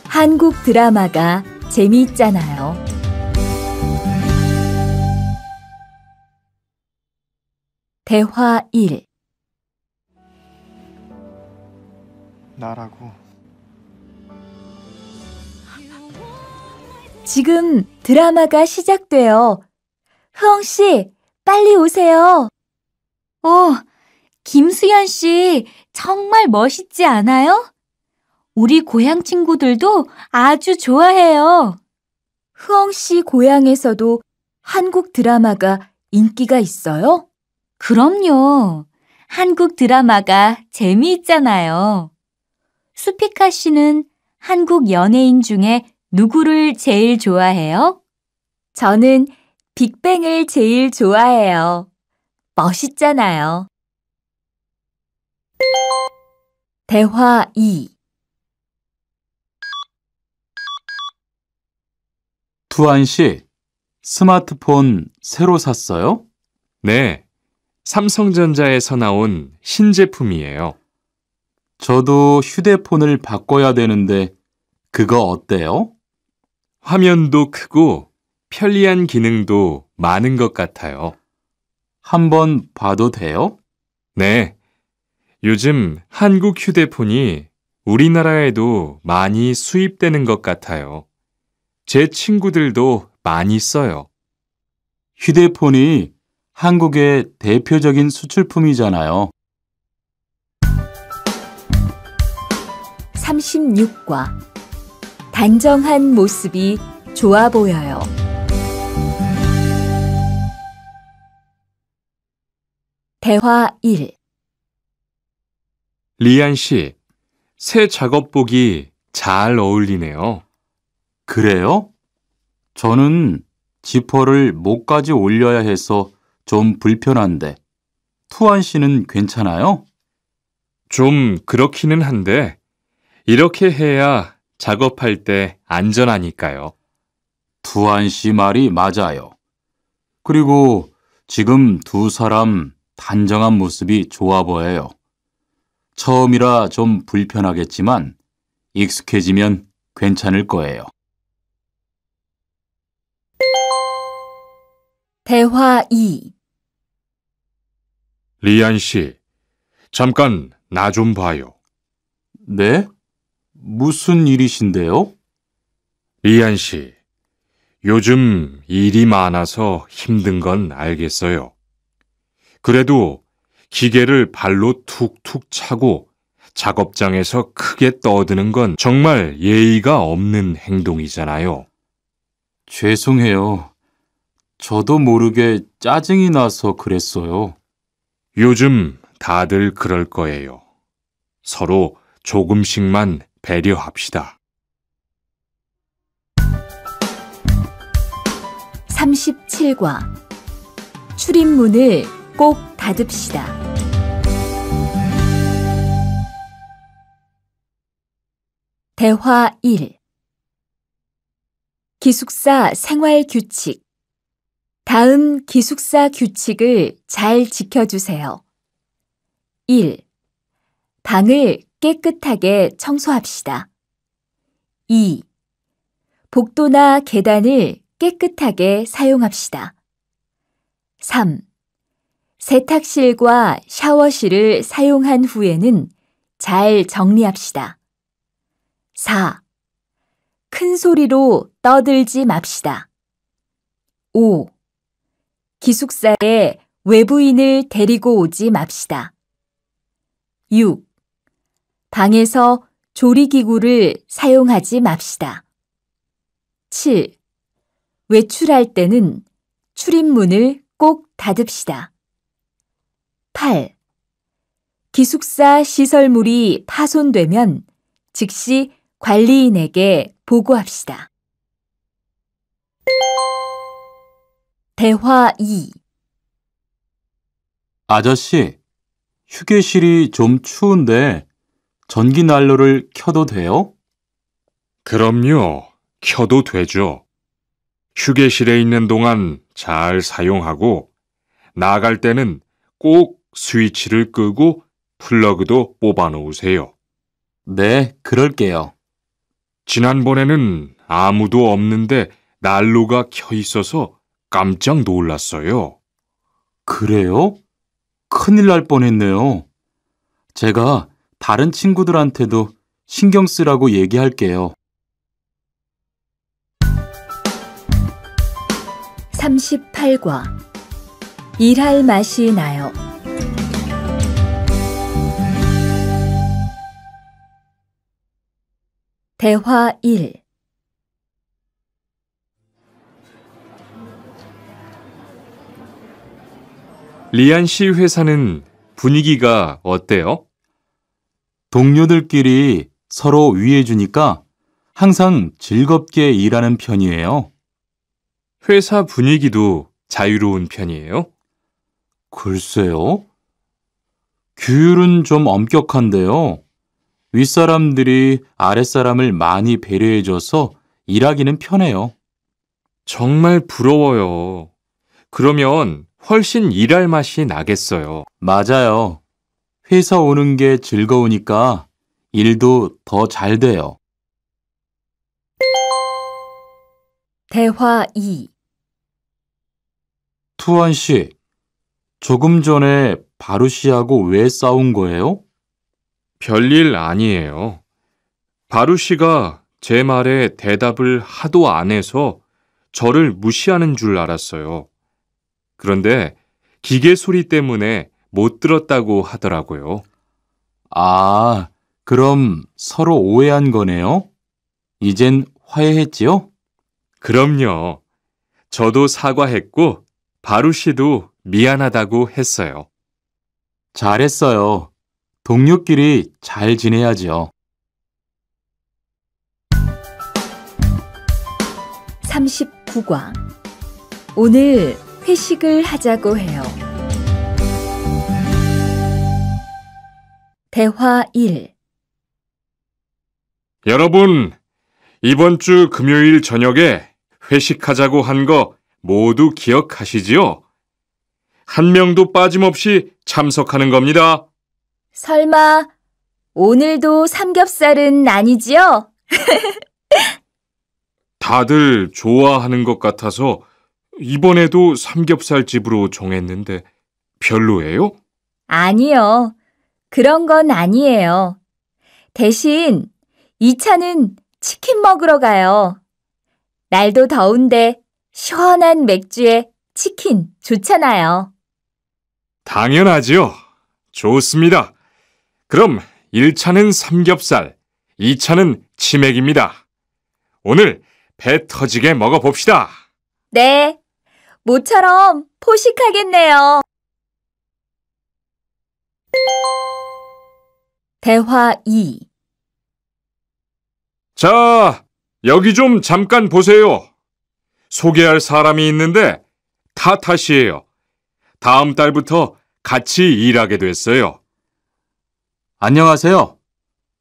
B: 한국 드라마가 재미있잖아요. 대화 1.
F: 나라고.
B: 지금 드라마가 시작돼요. 흐엉 씨, 빨리 오세요.
E: 김수현 씨, 정말 멋있지 않아요? 우리 고향 친구들도 아주 좋아해요.
B: 흐엉 씨 고향에서도 한국 드라마가 인기가 있어요?
E: 그럼요. 한국 드라마가 재미있잖아요. 수피카 씨는 한국 연예인 중에 누구를 제일 좋아해요?
B: 저는 빅뱅을 제일 좋아해요. 멋있잖아요. 대화 2.
C: 투안 씨, 스마트폰 새로 샀어요?
D: 네, 삼성전자에서 나온 신제품이에요.
C: 저도 휴대폰을 바꿔야 되는데 그거 어때요?
D: 화면도 크고 편리한 기능도 많은 것 같아요.
C: 한번 봐도 돼요?
D: 네, 요즘 한국 휴대폰이 우리나라에도 많이 수입되는 것 같아요. 제 친구들도 많이 써요.
C: 휴대폰이 한국의 대표적인 수출품이잖아요.
B: 36과 단정한 모습이 좋아 보여요. 대화 1.
D: 리안 씨, 새 작업복이 잘 어울리네요.
C: 그래요? 저는 지퍼를 목까지 올려야 해서 좀 불편한데, 투안 씨는 괜찮아요?
D: 좀 그렇기는 한데, 이렇게 해야 작업할 때 안전하니까요.
C: 투안 씨 말이 맞아요. 그리고 지금 두 사람 단정한 모습이 좋아 보여요. 처음이라 좀 불편하겠지만 익숙해지면 괜찮을 거예요.
B: 대화 2.
D: 리안 씨, 잠깐 나 좀 봐요.
C: 네? 무슨 일이신데요?
D: 리안 씨, 요즘 일이 많아서 힘든 건 알겠어요. 그래도 기계를 발로 툭툭 차고 작업장에서 크게 떠드는 건 정말 예의가 없는 행동이잖아요.
C: 죄송해요. 저도 모르게 짜증이 나서 그랬어요.
D: 요즘 다들 그럴 거예요. 서로 조금씩만 배려합시다.
B: 37과 출입문을 꼭 닫읍시다. 대화 1. 기숙사 생활 규칙. 다음 기숙사 규칙을 잘 지켜주세요. 1. 방을 깨끗하게 청소합시다. 2. 복도나 계단을 깨끗하게 사용합시다. 3. 세탁실과 샤워실을 사용한 후에는 잘 정리합시다. 4. 큰 소리로 떠들지 맙시다. 5. 기숙사에 외부인을 데리고 오지 맙시다. 6. 방에서 조리기구를 사용하지 맙시다. 7. 외출할 때는 출입문을 꼭 닫읍시다. 8. 기숙사 시설물이 파손되면 즉시 관리인에게 보고합시다. 대화 2.
C: 아저씨, 휴게실이 좀 추운데 전기 난로를 켜도 돼요?
D: 그럼요, 켜도 되죠. 휴게실에 있는 동안 잘 사용하고 나갈 때는 꼭 스위치를 끄고 플러그도 뽑아 놓으세요.
C: 네, 그럴게요.
D: 지난번에는 아무도 없는데 난로가 켜 있어서 깜짝 놀랐어요.
C: 그래요? 큰일 날 뻔했네요. 제가 다른 친구들한테도 신경 쓰라고 얘기할게요.
B: 38과 일할 맛이 나요. 대화 1.
D: 리안 씨 회사는 분위기가 어때요?
C: 동료들끼리 서로 위해주니까 항상 즐겁게 일하는 편이에요.
D: 회사 분위기도 자유로운 편이에요?
C: 글쎄요. 규율은 좀 엄격한데요. 윗사람들이 아랫사람을 많이 배려해줘서 일하기는 편해요.
D: 정말 부러워요. 그러면 훨씬 일할 맛이 나겠어요.
C: 맞아요. 회사 오는 게 즐거우니까 일도 더 잘 돼요.
B: 대화 2.
C: 투안 씨, 조금 전에 바루 씨하고 왜 싸운 거예요?
D: 별일 아니에요. 바루 씨가 제 말에 대답을 하도 안 해서 저를 무시하는 줄 알았어요. 그런데 기계 소리 때문에 못 들었다고 하더라고요.
C: 아, 그럼 서로 오해한 거네요? 이젠 화해했지요?
D: 그럼요. 저도 사과했고 바루 씨도 미안하다고 했어요.
C: 잘했어요. 동료끼리 잘 지내야지요.
B: 39과. 오늘 회식을 하자고 해요. 대화 1.
D: 여러분, 이번 주 금요일 저녁에 회식하자고 한 거 모두 기억하시지요? 한 명도 빠짐없이 참석하는 겁니다.
B: 설마 오늘도 삼겹살은 아니지요?
D: 다들 좋아하는 것 같아서 이번에도 삼겹살 집으로 정했는데 별로예요?
B: 아니요. 그런 건 아니에요. 대신 2차는 치킨 먹으러 가요. 날도 더운데 시원한 맥주에 치킨 좋잖아요.
D: 당연하지요. 좋습니다. 그럼 1차는 삼겹살, 2차는 치맥입니다. 오늘 배 터지게 먹어봅시다.
B: 네, 모처럼 포식하겠네요. 대화 2.
D: 자, 여기 좀 잠깐 보세요. 소개할 사람이 있는데 타타씨예요. 다음 달부터 같이 일하게 됐어요.
C: 안녕하세요.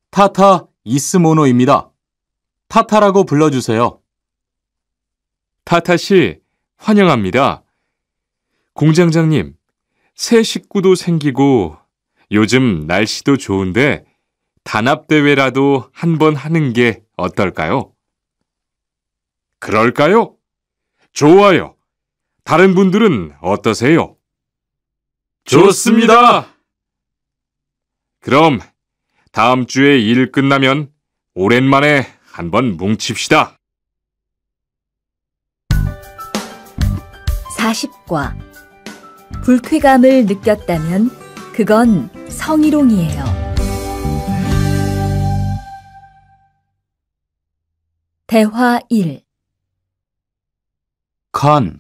C: 타타 이스모노입니다. 타타라고 불러주세요.
D: 타타씨, 환영합니다. 공장장님, 새 식구도 생기고 요즘 날씨도 좋은데 단합대회라도 한번 하는 게 어떨까요? 그럴까요? 좋아요. 다른 분들은 어떠세요? 좋습니다. 그럼 다음 주에 일 끝나면 오랜만에 한번 뭉칩시다.
B: 40과. 불쾌감을 느꼈다면 그건 성희롱이에요. 대화 1.
C: 칸,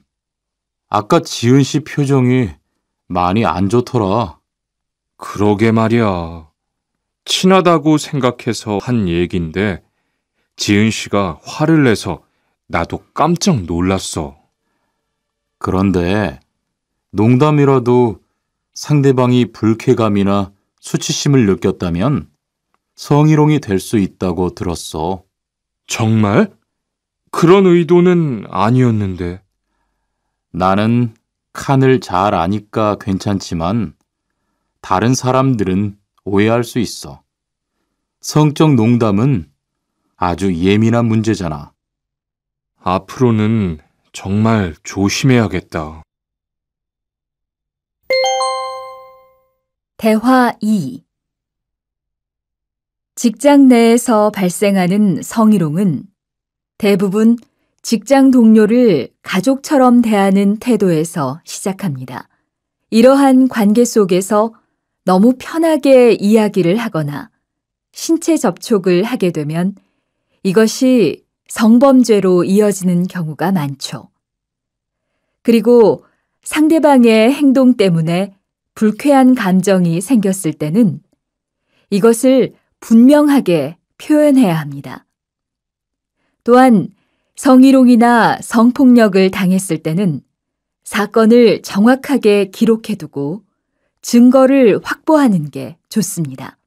C: 아까 지은 씨 표정이 많이 안 좋더라.
D: 그러게 말이야. 친하다고 생각해서 한 얘긴데 지은 씨가 화를 내서 나도 깜짝 놀랐어.
C: 그런데 농담이라도 상대방이 불쾌감이나 수치심을 느꼈다면 성희롱이 될 수 있다고 들었어.
D: 정말? 그런 의도는 아니었는데.
C: 나는 칸을 잘 아니까 괜찮지만 다른 사람들은 오해할 수 있어. 성적 농담은 아주 예민한 문제잖아.
D: 앞으로는 정말 조심해야겠다.
B: 대화 2. 직장 내에서 발생하는 성희롱은 대부분 직장 동료를 가족처럼 대하는 태도에서 시작합니다. 이러한 관계 속에서 너무 편하게 이야기를 하거나 신체 접촉을 하게 되면 이것이 성범죄로 이어지는 경우가 많죠. 그리고 상대방의 행동 때문에 불쾌한 감정이 생겼을 때는 이것을 분명하게 표현해야 합니다. 또한 성희롱이나 성폭력을 당했을 때는 사건을 정확하게 기록해두고 증거를 확보하는 게 좋습니다.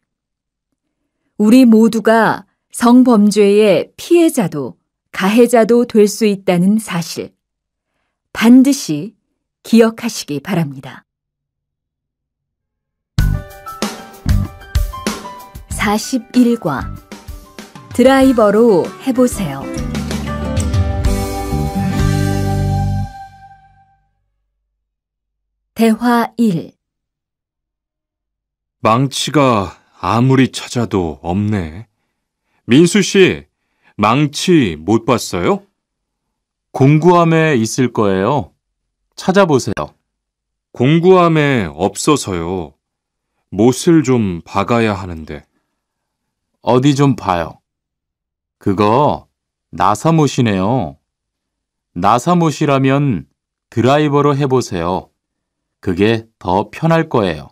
B: 우리 모두가 성범죄의 피해자도 가해자도 될 수 있다는 사실, 반드시 기억하시기 바랍니다. 41과 드라이버로 해보세요. 대화 1.
D: 망치가 아무리 찾아도 없네. 민수 씨, 망치 못 봤어요?
C: 공구함에 있을 거예요. 찾아보세요.
D: 공구함에 없어서요. 못을 좀 박아야 하는데.
C: 어디 좀 봐요. 그거 나사못이네요. 나사못이라면 드라이버로 해보세요. 그게 더 편할 거예요.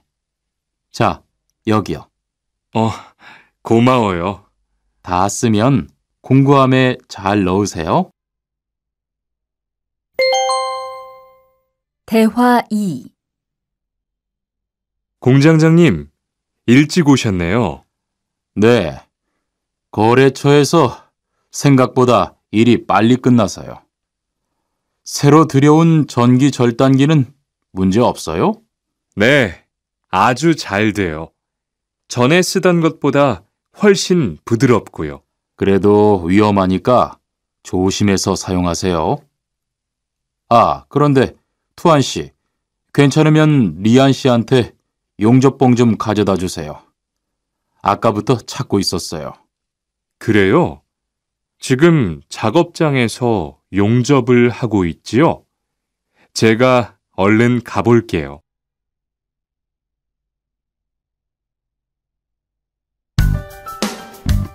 C: 자, 여기요.
D: 고마워요.
C: 다 쓰면 공구함에 잘 넣으세요.
B: 대화 2.
D: 공장장님, 일찍 오셨네요.
C: 네. 거래처에서 생각보다 일이 빨리 끝나서요. 새로 들여온 전기 절단기는 문제 없어요?
D: 네, 아주 잘 돼요. 전에 쓰던 것보다 훨씬 부드럽고요.
C: 그래도 위험하니까 조심해서 사용하세요. 아, 그런데 투안 씨, 괜찮으면 리안 씨한테 용접봉 좀 가져다 주세요. 아까부터 찾고 있었어요.
D: 그래요? 지금 작업장에서 용접을 하고 있지요? 제가 얼른 가볼게요.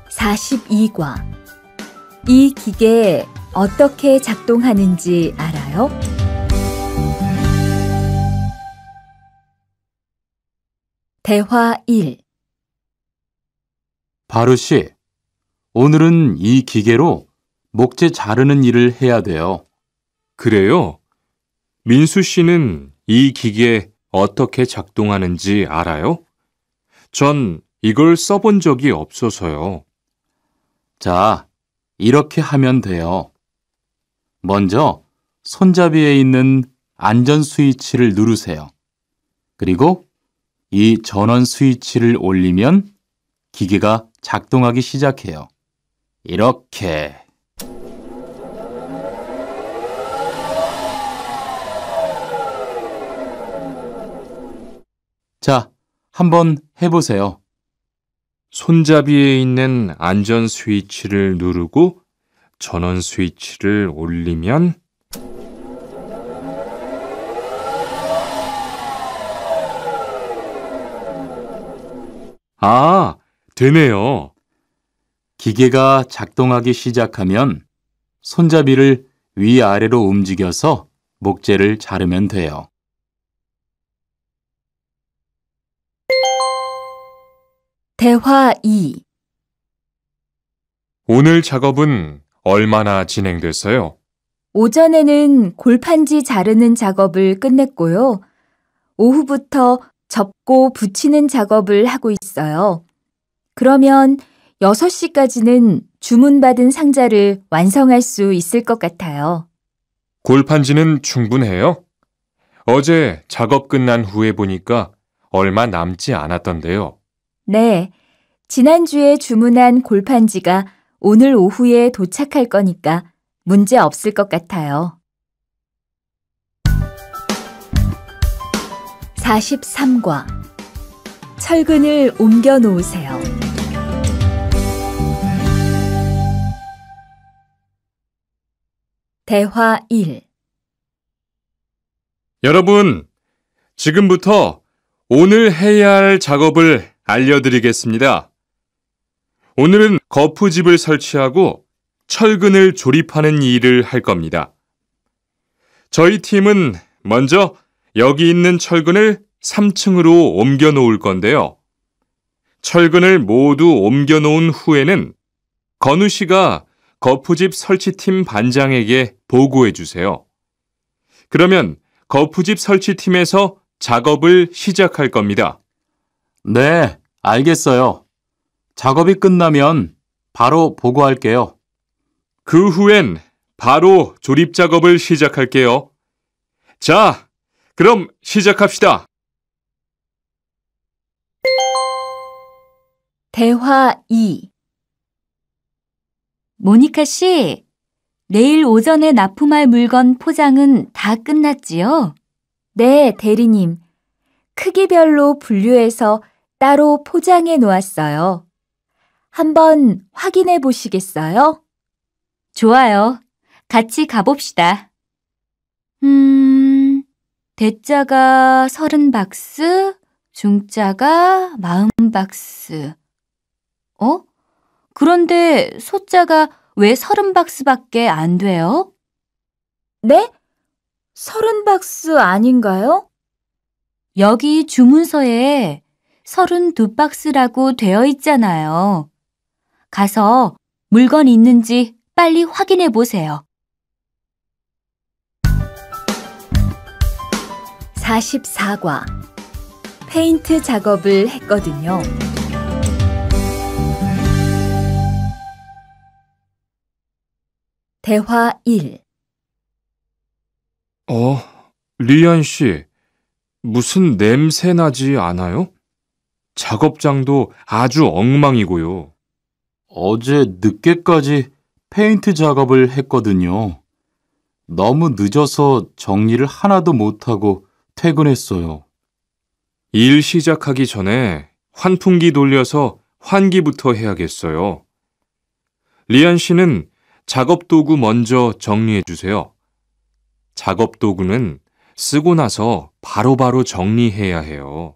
B: 42과. 이 기계 어떻게 작동하는지 알아요? 대화 1.
C: 바루 씨, 오늘은 이 기계로 목재 자르는 일을 해야 돼요.
D: 그래요? 민수 씨는 이 기계 어떻게 작동하는지 알아요? 전 이걸 써본 적이 없어서요.
C: 자, 이렇게 하면 돼요. 먼저 손잡이에 있는 안전 스위치를 누르세요. 그리고 이 전원 스위치를 올리면 기계가 작동하기 시작해요. 이렇게. 자, 한번 해보세요.
D: 손잡이에 있는 안전 스위치를 누르고 전원 스위치를 올리면 되네요.
C: 기계가 작동하기 시작하면 손잡이를 위아래로 움직여서 목재를 자르면 돼요.
B: 대화 2.
D: 오늘 작업은 얼마나 진행됐어요?
B: 오전에는 골판지 자르는 작업을 끝냈고요. 오후부터 접고 붙이는 작업을 하고 있어요. 그러면 6시까지는 주문받은 상자를 완성할 수 있을 것 같아요.
D: 골판지는 충분해요? 어제 작업 끝난 후에 보니까 얼마 남지 않았던데요.
B: 네, 지난주에 주문한 골판지가 오늘 오후에 도착할 거니까 문제 없을 것 같아요. 43과. 철근을 옮겨 놓으세요. 대화 1.
D: 여러분, 지금부터 오늘 해야 할 작업을 알려드리겠습니다. 오늘은 거푸집을 설치하고 철근을 조립하는 일을 할 겁니다. 저희 팀은 먼저 여기 있는 철근을 3층으로 옮겨 놓을 건데요. 철근을 모두 옮겨 놓은 후에는 건우 씨가 거푸집 설치팀 반장에게 보고해 주세요. 그러면 거푸집 설치팀에서 작업을 시작할 겁니다.
C: 네, 알겠어요. 작업이 끝나면 바로 보고할게요.
D: 그 후엔 바로 조립 작업을 시작할게요. 자, 그럼 시작합시다.
B: 대화 2.
E: 모니카 씨, 내일 오전에 납품할 물건 포장은 다 끝났지요?
B: 네, 대리님. 크기별로 분류해서 따로 포장해 놓았어요. 한번 확인해 보시겠어요?
E: 좋아요. 같이 가봅시다. 대자가 30박스, 중자가 40박스. 그런데 소자가 왜 30박스밖에 안 돼요?
B: 네? 30박스 아닌가요?
E: 여기 주문서에 32박스라고 되어 있잖아요. 가서 물건 있는지 빨리 확인해 보세요.
B: 44과. 페인트 작업을 했거든요. 대화 1.
D: 리안 씨, 무슨 냄새 나지 않아요? 작업장도 아주 엉망이고요.
C: 어제 늦게까지 페인트 작업을 했거든요. 너무 늦어서 정리를 하나도 못하고 퇴근했어요.
D: 일 시작하기 전에 환풍기 돌려서 환기부터 해야겠어요. 리안 씨는 작업 도구 먼저 정리해 주세요. 작업 도구는 쓰고 나서 바로바로 정리해야 해요.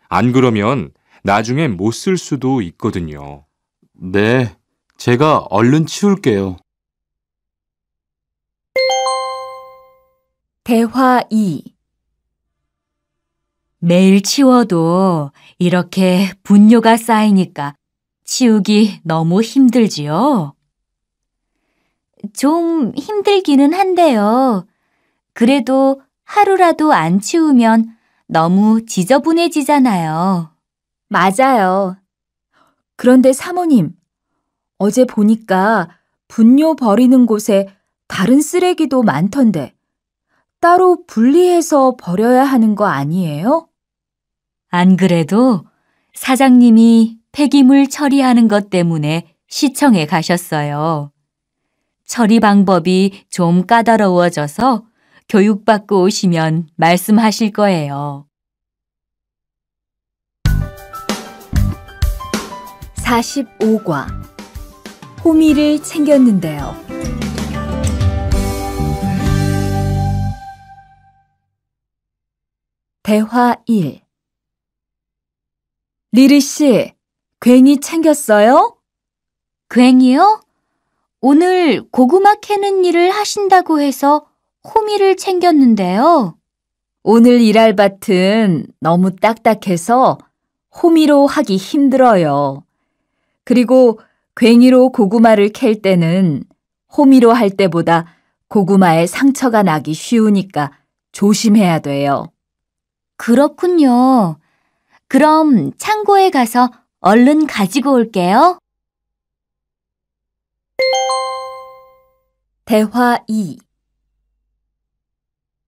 D: 안 그러면 나중에 못 쓸 수도 있거든요.
C: 네, 제가 얼른 치울게요.
B: 대화 2.
E: 매일 치워도 이렇게 분뇨가 쌓이니까 치우기 너무 힘들지요? 좀 힘들기는 한데요. 그래도 하루라도 안 치우면 너무 지저분해지잖아요.
B: 맞아요. 그런데 사모님, 어제 보니까 분뇨 버리는 곳에 다른 쓰레기도 많던데 따로 분리해서 버려야 하는 거 아니에요?
E: 안 그래도 사장님이 폐기물 처리하는 것 때문에 시청에 가셨어요. 처리 방법이 좀 까다로워져서 교육받고 오시면 말씀하실 거예요.
B: 45과. 호미를 챙겼는데요. 대화 1. 리리 씨, 괭이 챙겼어요?
E: 괭이요? 오늘 고구마 캐는 일을 하신다고 해서 호미를 챙겼는데요.
B: 오늘 일할 밭은 너무 딱딱해서 호미로 하기 힘들어요. 그리고 괭이로 고구마를 캘 때는 호미로 할 때보다 고구마에 상처가 나기 쉬우니까 조심해야 돼요.
E: 그렇군요. 그럼 창고에 가서 얼른 가지고 올게요.
B: 대화 2.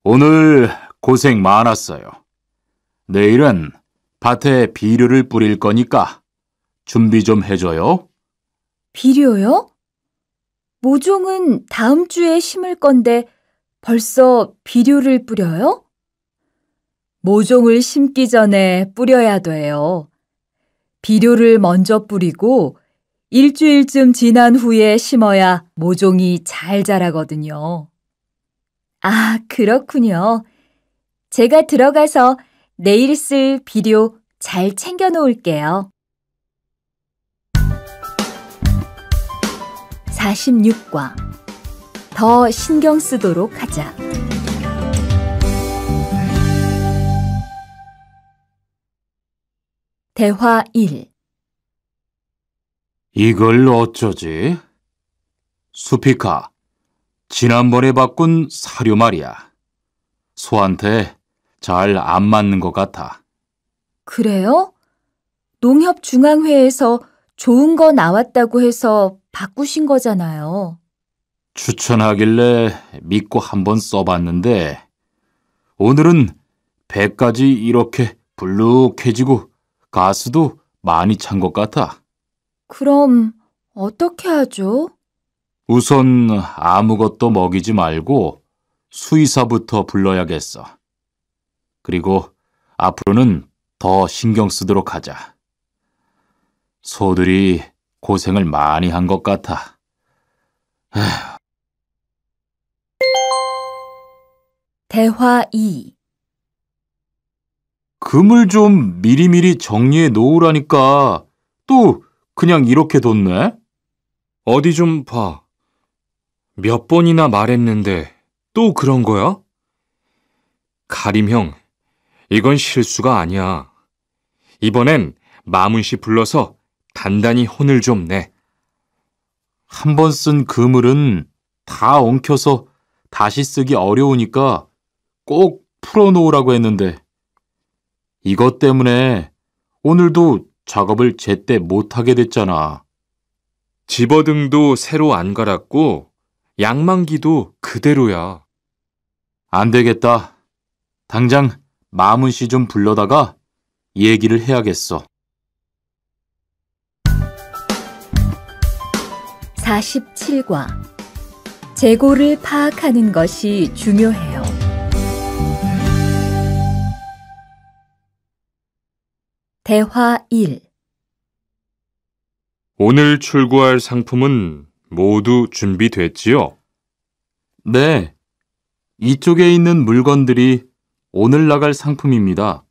C: 오늘 고생 많았어요. 내일은 밭에 비료를 뿌릴 거니까 준비 좀 해줘요.
B: 비료요? 모종은 다음 주에 심을 건데 벌써 비료를 뿌려요? 모종을 심기 전에 뿌려야 돼요. 비료를 먼저 뿌리고 일주일쯤 지난 후에 심어야 모종이 잘 자라거든요. 아, 그렇군요. 제가 들어가서 내일 쓸 비료 잘 챙겨 놓을게요. 46과. 더 신경 쓰도록 하자. 대화 1.
C: 이걸 어쩌지? 수피카, 지난번에 바꾼 사료 말이야. 소한테 잘 안 맞는 것 같아.
B: 그래요? 농협중앙회에서 좋은 거 나왔다고 해서 바꾸신 거잖아요.
C: 추천하길래 믿고 한번 써봤는데 오늘은 배까지 이렇게 불룩해지고 가스도 많이 찬 것 같아.
B: 그럼 어떻게 하죠?
C: 우선 아무것도 먹이지 말고 수의사부터 불러야겠어. 그리고 앞으로는 더 신경 쓰도록 하자. 소들이 고생을 많이 한 것 같아.
B: 대화 2.
C: 금을 좀 미리미리 정리해 놓으라니까 또 그냥 이렇게 뒀네?
D: 어디 좀 봐. 몇 번이나 말했는데 또 그런 거야? 가림 형, 이건 실수가 아니야. 이번엔 마문 씨 불러서 단단히 혼을 좀 내.
C: 한 번 쓴 그물은 다 엉켜서 다시 쓰기 어려우니까 꼭 풀어놓으라고 했는데 이것 때문에 오늘도 작업을 제때 못하게 됐잖아.
D: 집어등도 새로 안 갈았고 양만기도 그대로야.
C: 안 되겠다. 당장 마문 씨 좀 불러다가 얘기를 해야겠어.
B: 47과. 재고를 파악하는 것이 중요해요. 대화 1.
D: 오늘 출고할 상품은 모두 준비됐지요?
C: 네. 이쪽에 있는 물건들이 오늘 나갈 상품입니다.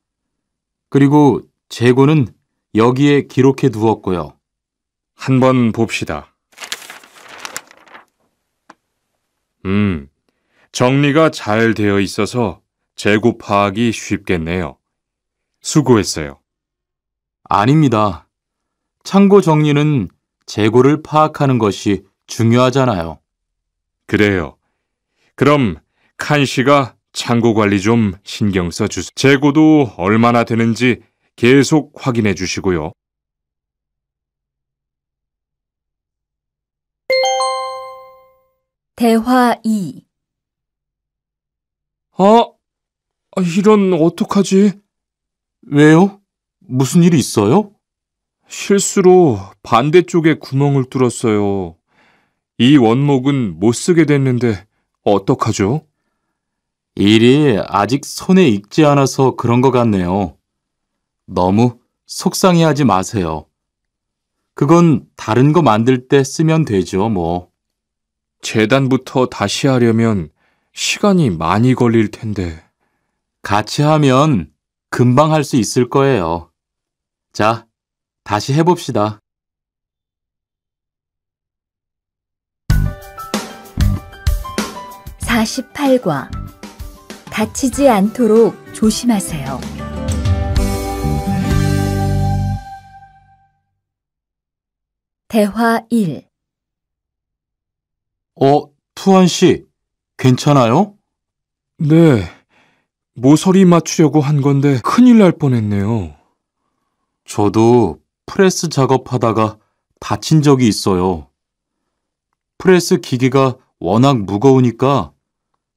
C: 그리고 재고는 여기에 기록해 두었고요.
D: 한번 봅시다. 정리가 잘 되어 있어서 재고 파악이 쉽겠네요. 수고했어요.
C: 아닙니다. 창고 정리는 재고를 파악하는 것이 중요하잖아요.
D: 그래요. 그럼 칸 씨가 창고 관리 좀 신경 써주세요. 재고도 얼마나 되는지 계속 확인해 주시고요.
B: 대화 2.
D: 이런 어떡하지?
C: 왜요? 무슨 일이 있어요?
D: 실수로 반대쪽에 구멍을 뚫었어요. 이 원목은 못 쓰게 됐는데 어떡하죠?
C: 일이 아직 손에 익지 않아서 그런 것 같네요. 너무 속상해하지 마세요. 그건 다른 거 만들 때 쓰면 되죠, 뭐.
D: 재단부터 다시 하려면 시간이 많이 걸릴 텐데.
C: 같이 하면 금방 할 수 있을 거예요. 자, 다시 해봅시다.
B: 48과. 다치지 않도록 조심하세요. 대화 1.
C: 투한 씨, 괜찮아요?
D: 네, 모서리 맞추려고 한 건데 큰일 날 뻔했네요.
C: 저도 프레스 작업하다가 다친 적이 있어요. 프레스 기계가 워낙 무거우니까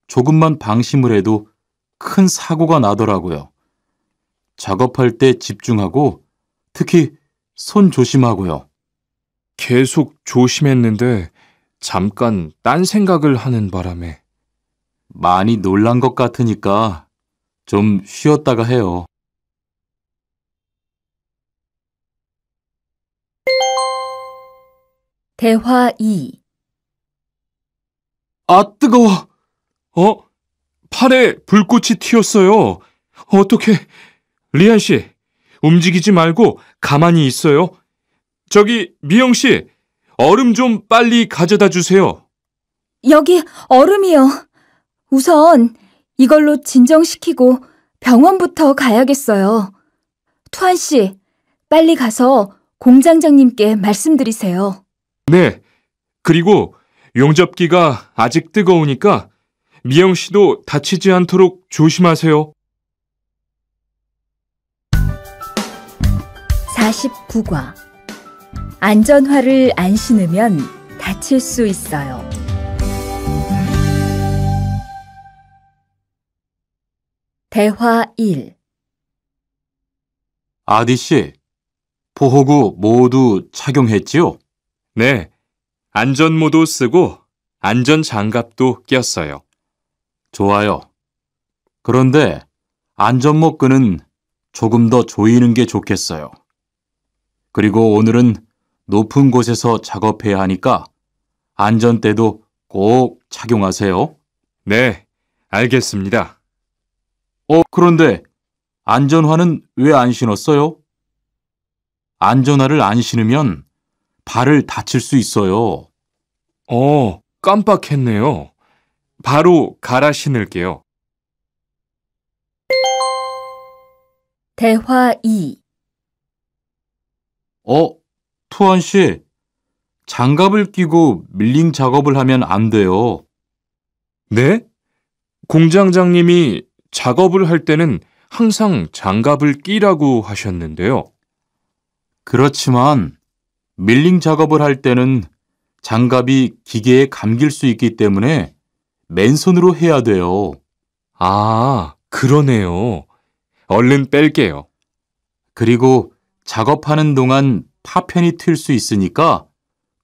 C: 조금만 방심을 해도 큰 사고가 나더라고요. 작업할 때 집중하고 특히 손 조심하고요.
D: 계속 조심했는데 잠깐 딴 생각을 하는 바람에.
C: 많이 놀란 것 같으니까 좀 쉬었다가 해요.
B: 대화 2.
C: 뜨거워!
D: 팔에 불꽃이 튀었어요. 어떻게? 리안 씨, 움직이지 말고 가만히 있어요. 저기 미영 씨, 얼음 좀 빨리 가져다 주세요.
B: 여기 얼음이요. 우선 이걸로 진정시키고 병원부터 가야겠어요. 투한 씨, 빨리 가서 공장장님께 말씀드리세요.
D: 네, 그리고 용접기가 아직 뜨거우니까 미영 씨도 다치지 않도록 조심하세요.
B: 49과. 안전화를 안 신으면 다칠 수 있어요. 대화 1.
C: 아디 씨, 보호구 모두 착용했지요?
D: 네, 안전모도 쓰고 안전장갑도 꼈어요.
C: 좋아요. 그런데 안전모 끈은 조금 더 조이는 게 좋겠어요. 그리고 오늘은 높은 곳에서 작업해야 하니까 안전대도 꼭 착용하세요.
D: 네, 알겠습니다.
C: 그런데 안전화는 왜 안 신었어요? 안전화를 안 신으면 발을 다칠 수 있어요.
D: 깜빡했네요. 바로 갈아 신을게요.
B: 대화 2.
C: 투원 씨, 장갑을 끼고 밀링 작업을 하면 안 돼요.
D: 네? 공장장님이 작업을 할 때는 항상 장갑을 끼라고 하셨는데요.
C: 그렇지만 밀링 작업을 할 때는 장갑이 기계에 감길 수 있기 때문에 맨손으로 해야 돼요.
D: 아, 그러네요. 얼른 뺄게요.
C: 그리고 작업하는 동안 파편이 튈 수 있으니까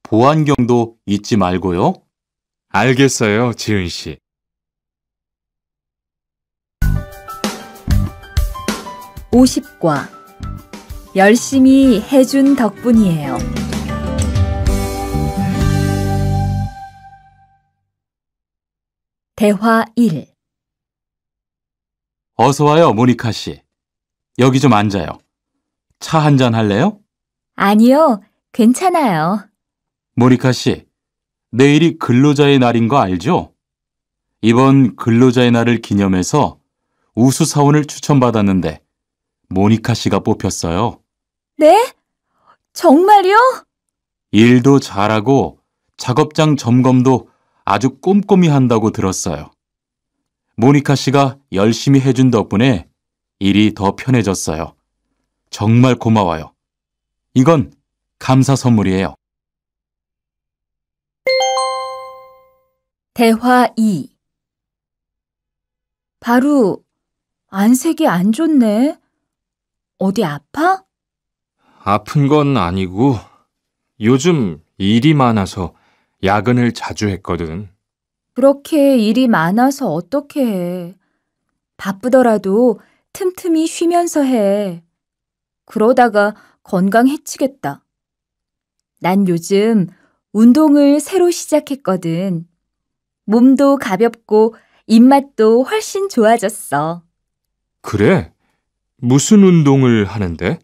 C: 보안경도 잊지 말고요.
D: 알겠어요, 지은 씨.
B: 50과. 열심히 해준 덕분이에요. 대화 1.
C: 어서 와요, 모니카 씨. 여기 좀 앉아요. 차 한잔 할래요?
B: 아니요, 괜찮아요.
C: 모니카 씨, 내일이 근로자의 날인 거 알죠? 이번 근로자의 날을 기념해서 우수사원을 추천받았는데 모니카 씨가 뽑혔어요.
B: 네? 정말요?
C: 일도 잘하고 작업장 점검도 아주 꼼꼼히 한다고 들었어요. 모니카 씨가 열심히 해준 덕분에 일이 더 편해졌어요. 정말 고마워요. 이건 감사 선물이에요.
B: 대화 2. 바로 안색이 안 좋네. 어디 아파?
D: 아픈 건 아니고 요즘 일이 많아서 야근을 자주 했거든.
B: 그렇게 일이 많아서 어떻게 해. 바쁘더라도 틈틈이 쉬면서 해. 그러다가 건강 해치겠다. 난 요즘 운동을 새로 시작했거든. 몸도 가볍고 입맛도 훨씬 좋아졌어.
D: 그래? 무슨 운동을 하는데?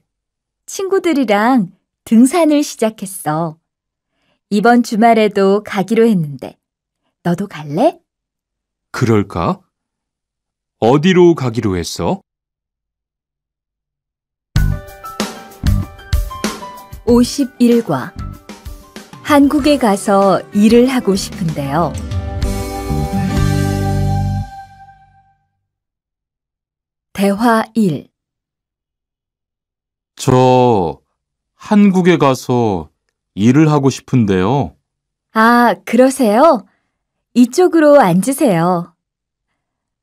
B: 친구들이랑 등산을 시작했어. 이번 주말에도 가기로 했는데. 너도 갈래?
D: 그럴까? 어디로 가기로 했어?
B: 51과. 한국에 가서 일을 하고 싶은데요. 대화 1.
C: 저 한국에 가서 일을 하고 싶은데요.
B: 아, 그러세요? 이쪽으로 앉으세요.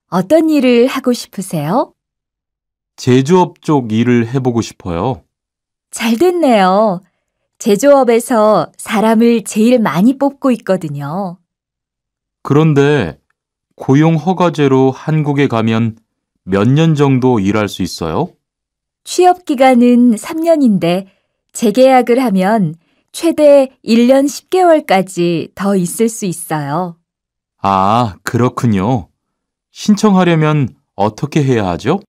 B: 어떤 일을 하고 싶으세요?
C: 제조업 쪽 일을 해보고 싶어요.
B: 잘 됐네요. 제조업에서 사람을 제일 많이 뽑고 있거든요.
C: 그런데 고용 허가제로 한국에 가면 몇 년 정도 일할 수 있어요?
B: 취업 기간은 3년인데 재계약을 하면 최대 1년 10개월까지 더 있을 수 있어요.
C: 아, 그렇군요. 신청하려면 어떻게 해야 하죠?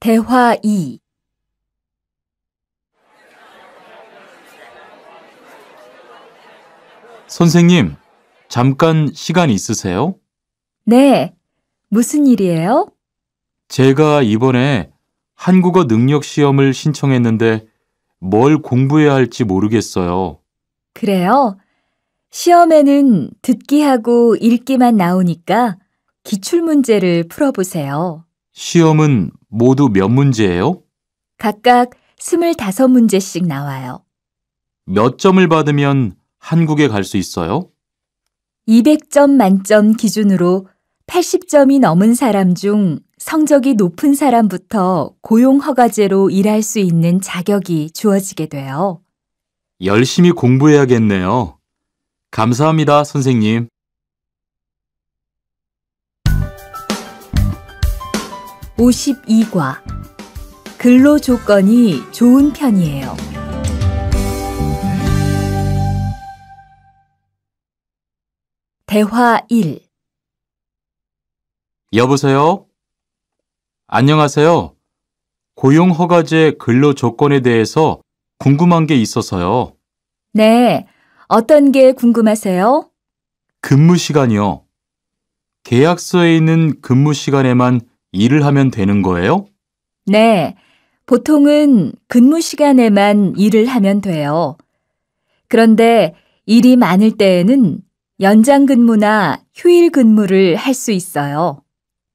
B: 대화 2.
C: 선생님, 잠깐 시간 있으세요?
B: 네, 무슨 일이에요?
C: 제가 이번에 한국어 능력 시험을 신청했는데 뭘 공부해야 할지 모르겠어요.
B: 그래요? 시험에는 듣기하고 읽기만 나오니까 기출문제를 풀어보세요.
C: 시험은 모두 몇 문제예요?
B: 각각 25문제씩 나와요.
C: 몇 점을 받으면 한국에 갈 수 있어요?
B: 200점 만점 기준으로 80점이 넘은 사람 중 성적이 높은 사람부터 고용허가제로 일할 수 있는 자격이 주어지게 돼요.
C: 열심히 공부해야겠네요. 감사합니다, 선생님.
B: 52과 근로 조건이 좋은 편이에요. 대화 1.
C: 여보세요? 안녕하세요. 고용허가제 근로 조건에 대해서 궁금한 게 있어서요.
B: 네, 어떤 게 궁금하세요?
C: 근무 시간이요. 계약서에 있는 근무 시간에만 일을 하면 되는 거예요?
B: 네, 보통은 근무 시간에만 일을 하면 돼요. 그런데 일이 많을 때에는 연장 근무나 휴일 근무를 할 수 있어요.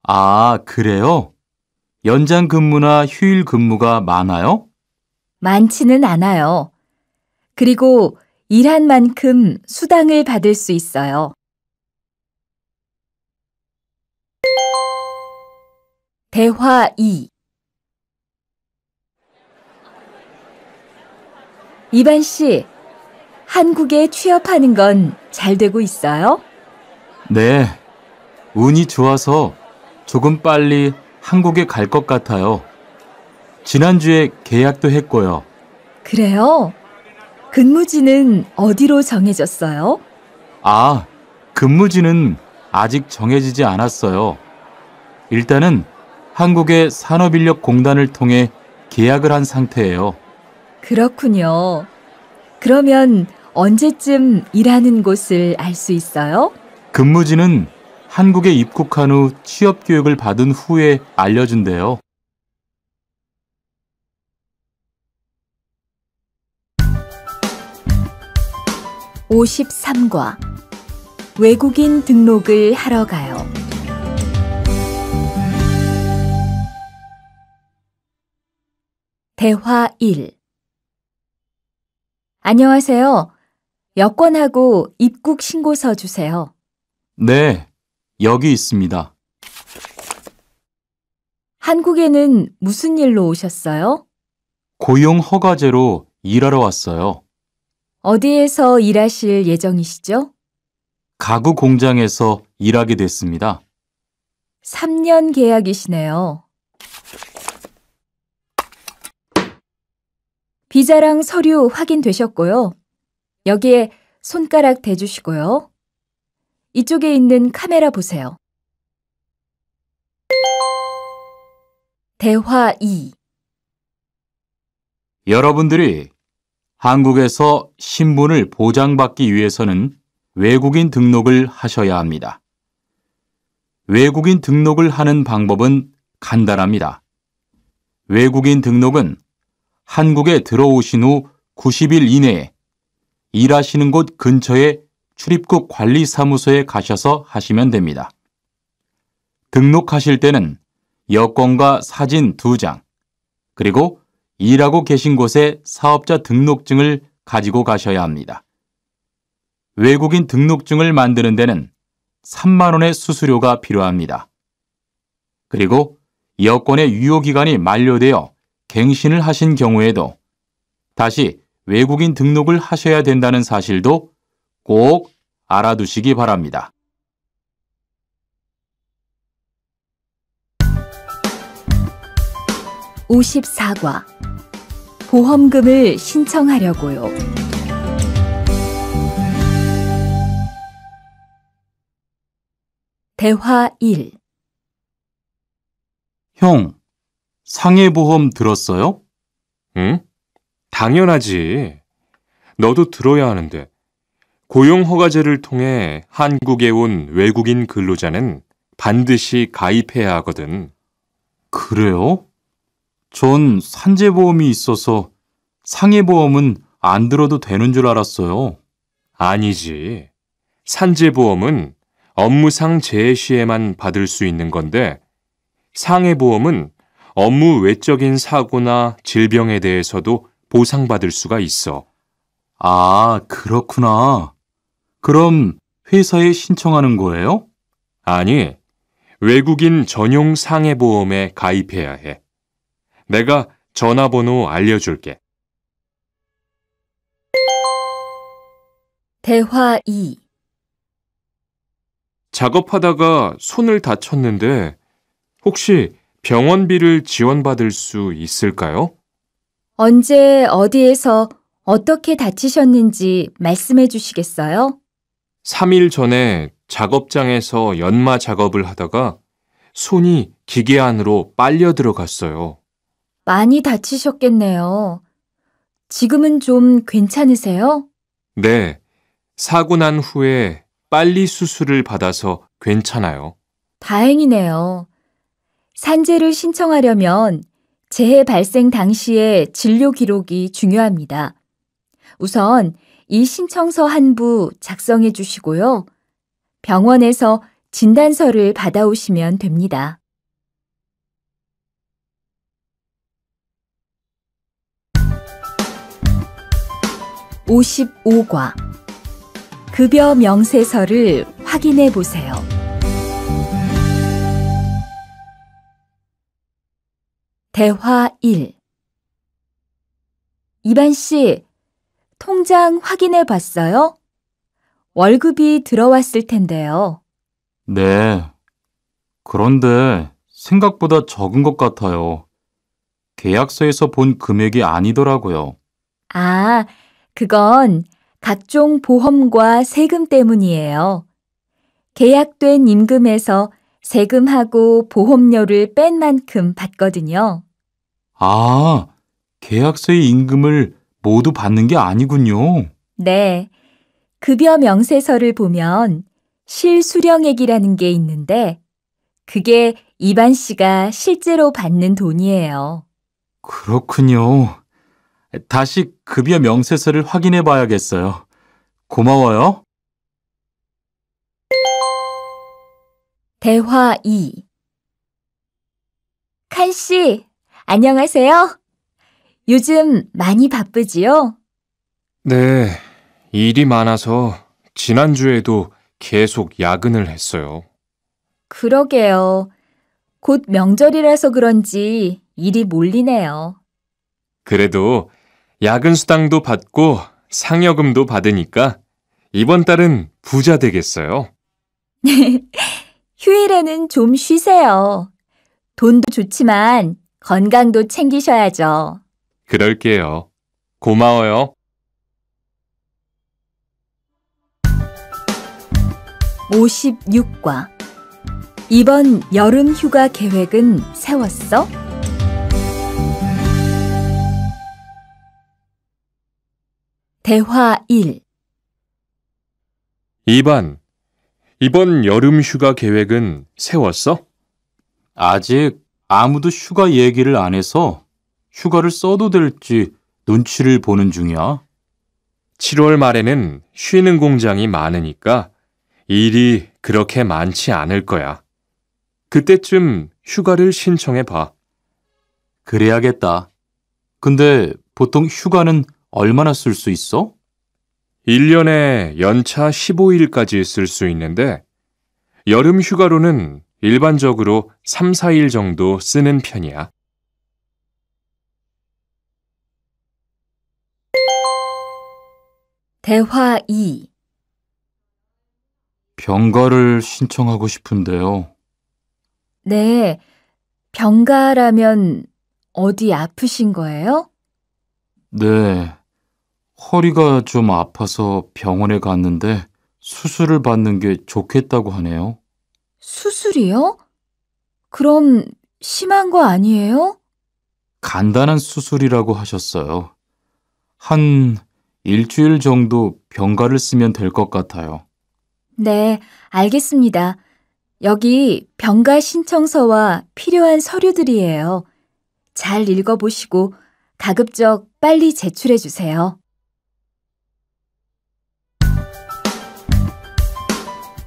C: 아, 그래요? 연장 근무나 휴일 근무가 많아요?
B: 많지는 않아요. 그리고 일한 만큼 수당을 받을 수 있어요. 대화 2. 이반 씨, 한국에 취업하는 건 잘 되고 있어요?
C: 네. 운이 좋아서 조금 빨리 한국에 갈 것 같아요. 지난주에 계약도 했고요.
B: 그래요? 근무지는 어디로 정해졌어요?
C: 아, 근무지는 아직 정해지지 않았어요. 일단은 한국의 산업인력공단을 통해 계약을 한 상태예요.
B: 그렇군요. 그러면 언제쯤 일하는 곳을 알 수 있어요?
C: 근무지는 한국에 입국한 후 취업 교육을 받은 후에 알려준대요.
B: 53과 외국인 등록을 하러 가요. 대화 1. 안녕하세요. 여권하고 입국 신고서 주세요.
C: 네, 여기 있습니다.
B: 한국에는 무슨 일로 오셨어요?
C: 고용 허가제로 일하러 왔어요.
B: 어디에서 일하실 예정이시죠?
C: 가구 공장에서 일하게 됐습니다.
B: 3년 계약이시네요. 비자랑 서류 확인되셨고요. 여기에 손가락 대주시고요. 이쪽에 있는 카메라 보세요. 대화 2.
C: 여러분들이 한국에서 신분을 보장받기 위해서는 외국인 등록을 하셔야 합니다. 외국인 등록을 하는 방법은 간단합니다. 외국인 등록은 한국에 들어오신 후 90일 이내에 일하시는 곳 근처의 출입국 관리사무소에 가셔서 하시면 됩니다. 등록하실 때는 여권과 사진 2장, 그리고 일하고 계신 곳의 사업자 등록증을 가지고 가셔야 합니다. 외국인 등록증을 만드는 데는 3만 원의 수수료가 필요합니다. 그리고 여권의 유효기간이 만료되어 갱신을 하신 경우에도 다시 외국인 등록을 하셔야 된다는 사실도 꼭 알아두시기 바랍니다.
B: (54과) 보험금을 신청하려고요. 대화 1.
C: 형, 상해보험 들었어요?
D: 응? 당연하지. 너도 들어야 하는데. 고용허가제를 통해 한국에 온 외국인 근로자는 반드시 가입해야 하거든.
C: 그래요? 전 산재보험이 있어서 상해보험은 안 들어도 되는 줄 알았어요.
D: 아니지. 산재보험은 업무상 재해 시에만 받을 수 있는 건데, 상해보험은 업무 외적인 사고나 질병에 대해서도 보상받을 수가 있어.
C: 아, 그렇구나. 그럼 회사에 신청하는 거예요?
D: 아니, 외국인 전용 상해보험에 가입해야 해. 내가 전화번호 알려줄게.
B: 대화 2.
D: 작업하다가 손을 다쳤는데 혹시 병원비를 지원받을 수 있을까요?
B: 언제 어디에서 어떻게 다치셨는지 말씀해 주시겠어요?
D: 3일 전에 작업장에서 연마 작업을 하다가 손이 기계 안으로 빨려 들어갔어요.
B: 많이 다치셨겠네요. 지금은 좀 괜찮으세요?
D: 네, 사고 난 후에 빨리 수술을 받아서 괜찮아요.
B: 다행이네요. 산재를 신청하려면 재해 발생 당시의 진료 기록이 중요합니다. 우선 이 신청서 한 부 작성해 주시고요. 병원에서 진단서를 받아오시면 됩니다. (55과) 급여 명세서를 확인해 보세요. 대화 1. 이반 씨, 통장 확인해 봤어요? 월급이 들어왔을 텐데요.
C: 네. 그런데 생각보다 적은 것 같아요. 계약서에서 본 금액이 아니더라고요.
B: 아, 그건 각종 보험과 세금 때문이에요. 계약된 임금에서 세금하고 보험료를 뺀 만큼 받거든요.
C: 아, 계약서의 임금을 모두 받는 게 아니군요.
B: 네. 급여 명세서를 보면 실수령액이라는 게 있는데 그게 이반 씨가 실제로 받는 돈이에요.
C: 그렇군요. 다시 급여 명세서를 확인해 봐야겠어요. 고마워요.
B: 대화 2. 칸 씨, 안녕하세요. 요즘 많이 바쁘지요?
D: 네, 일이 많아서 지난주에도 계속 야근을 했어요.
B: 그러게요. 곧 명절이라서 그런지 일이 몰리네요.
D: 그래도 야근 수당도 받고 상여금도 받으니까 이번 달은 부자 되겠어요.
B: 휴일에는 좀 쉬세요. 돈도 좋지만 건강도 챙기셔야죠.
D: 그럴게요. 고마워요.
B: 56과 이번 여름 휴가 계획은 세웠어? 대화 1.
D: 2반, 이번 여름 휴가 계획은 세웠어?
C: 아직 아무도 휴가 얘기를 안 해서 휴가를 써도 될지 눈치를 보는 중이야.
D: 7월 말에는 쉬는 공장이 많으니까 일이 그렇게 많지 않을 거야. 그때쯤 휴가를 신청해 봐.
C: 그래야겠다. 근데 보통 휴가는 얼마나 쓸 수 있어?
D: 1년에 연차 15일까지 쓸 수 있는데 여름 휴가로는 일반적으로 3, 4일 정도 쓰는 편이야.
B: 대화 2.
C: 병가를 신청하고 싶은데요.
B: 네, 병가라면 어디 아프신 거예요?
C: 네, 허리가 좀 아파서 병원에 갔는데 수술을 받는 게 좋겠다고 하네요.
B: 수술이요? 그럼 심한 거 아니에요?
C: 간단한 수술이라고 하셨어요. 한 일주일 정도 병가를 쓰면 될 것 같아요.
B: 네, 알겠습니다. 여기 병가 신청서와 필요한 서류들이에요. 잘 읽어보시고 가급적 빨리 제출해 주세요.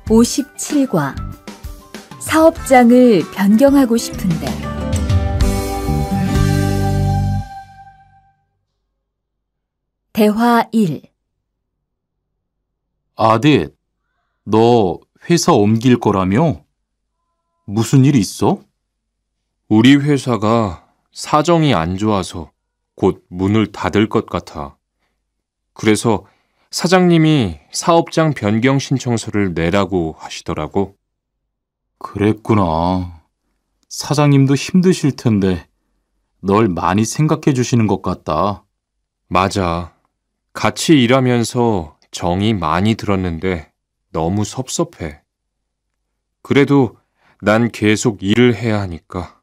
B: 57과 사업장을 변경하고 싶은데 대화 1.
C: 아딧, 너 회사 옮길 거라며? 무슨 일 있어?
D: 우리 회사가 사정이 안 좋아서 곧 문을 닫을 것 같아. 그래서 사장님이 사업장 변경 신청서를 내라고 하시더라고.
C: 그랬구나. 사장님도 힘드실 텐데 널 많이 생각해 주시는 것 같다.
D: 맞아. 같이 일하면서 정이 많이 들었는데 너무 섭섭해. 그래도 난 계속 일을 해야 하니까.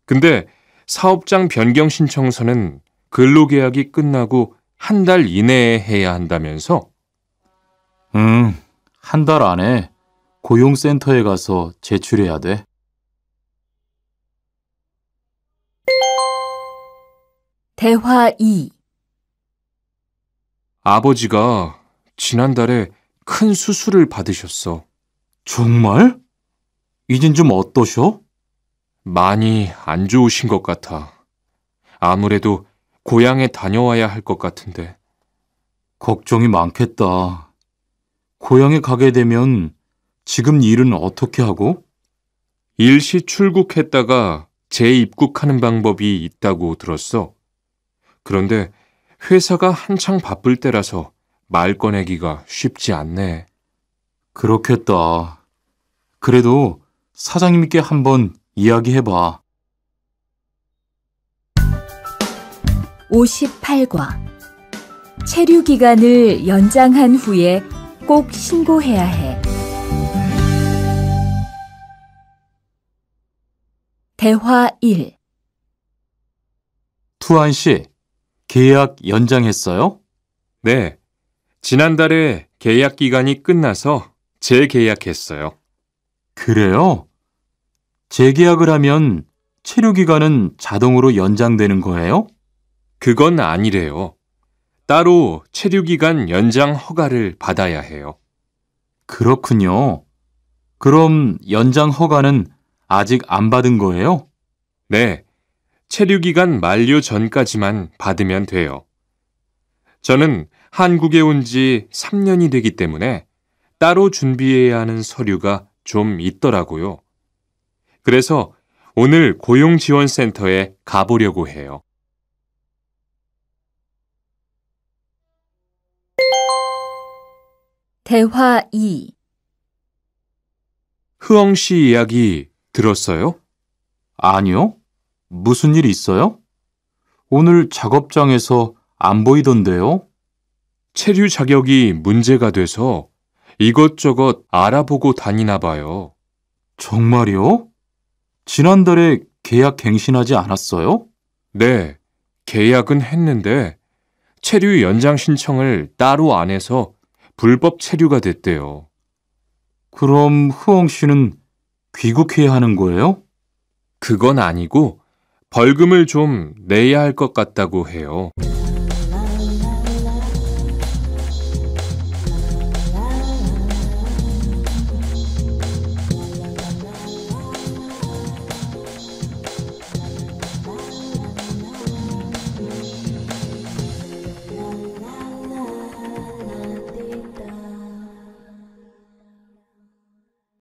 D: 근데 사업장 변경 신청서는 근로계약이 끝나고 한 달 이내에 해야 한다면서?
C: 응, 한 달 안에 고용센터에 가서 제출해야 돼.
B: 대화 2.
D: 아버지가 지난달에 큰 수술을 받으셨어.
C: 정말? 이젠 좀 어떠셔?
D: 많이 안 좋으신 것 같아. 아무래도 고향에 다녀와야 할 것 같은데.
C: 걱정이 많겠다. 고향에 가게 되면 지금 일은 어떻게 하고?
D: 일시 출국했다가 재입국하는 방법이 있다고 들었어. 그런데 회사가 한창 바쁠 때라서 말 꺼내기가 쉽지 않네.
C: 그렇겠다. 그래도 사장님께 한번 이야기해봐.
B: 58과 체류 기간을 연장한 후에 꼭 신고해야 해. 대화 1.
C: 투안 씨, 계약 연장했어요?
D: 네, 지난달에 계약 기간이 끝나서 재계약했어요.
C: 그래요? 재계약을 하면 체류 기간은 자동으로 연장되는 거예요?
D: 그건 아니래요. 따로 체류기간 연장 허가를 받아야 해요.
C: 그렇군요. 그럼 연장 허가는 아직 안 받은 거예요?
D: 네, 체류기간 만료 전까지만 받으면 돼요. 저는 한국에 온 지 3년이 되기 때문에 따로 준비해야 하는 서류가 좀 있더라고요. 그래서 오늘 고용지원센터에 가보려고 해요.
B: 대화 2.
D: 흐엉 씨 이야기 들었어요?
C: 아니요. 무슨 일 있어요? 오늘 작업장에서 안 보이던데요?
D: 체류 자격이 문제가 돼서 이것저것 알아보고 다니나 봐요.
C: 정말요? 지난달에 계약 갱신하지 않았어요?
D: 네, 계약은 했는데 체류 연장 신청을 따로 안 해서 불법 체류가 됐대요.
C: 그럼 흐엉 씨는 귀국해야 하는 거예요?
D: 그건 아니고 벌금을 좀 내야 할 것 같다고 해요.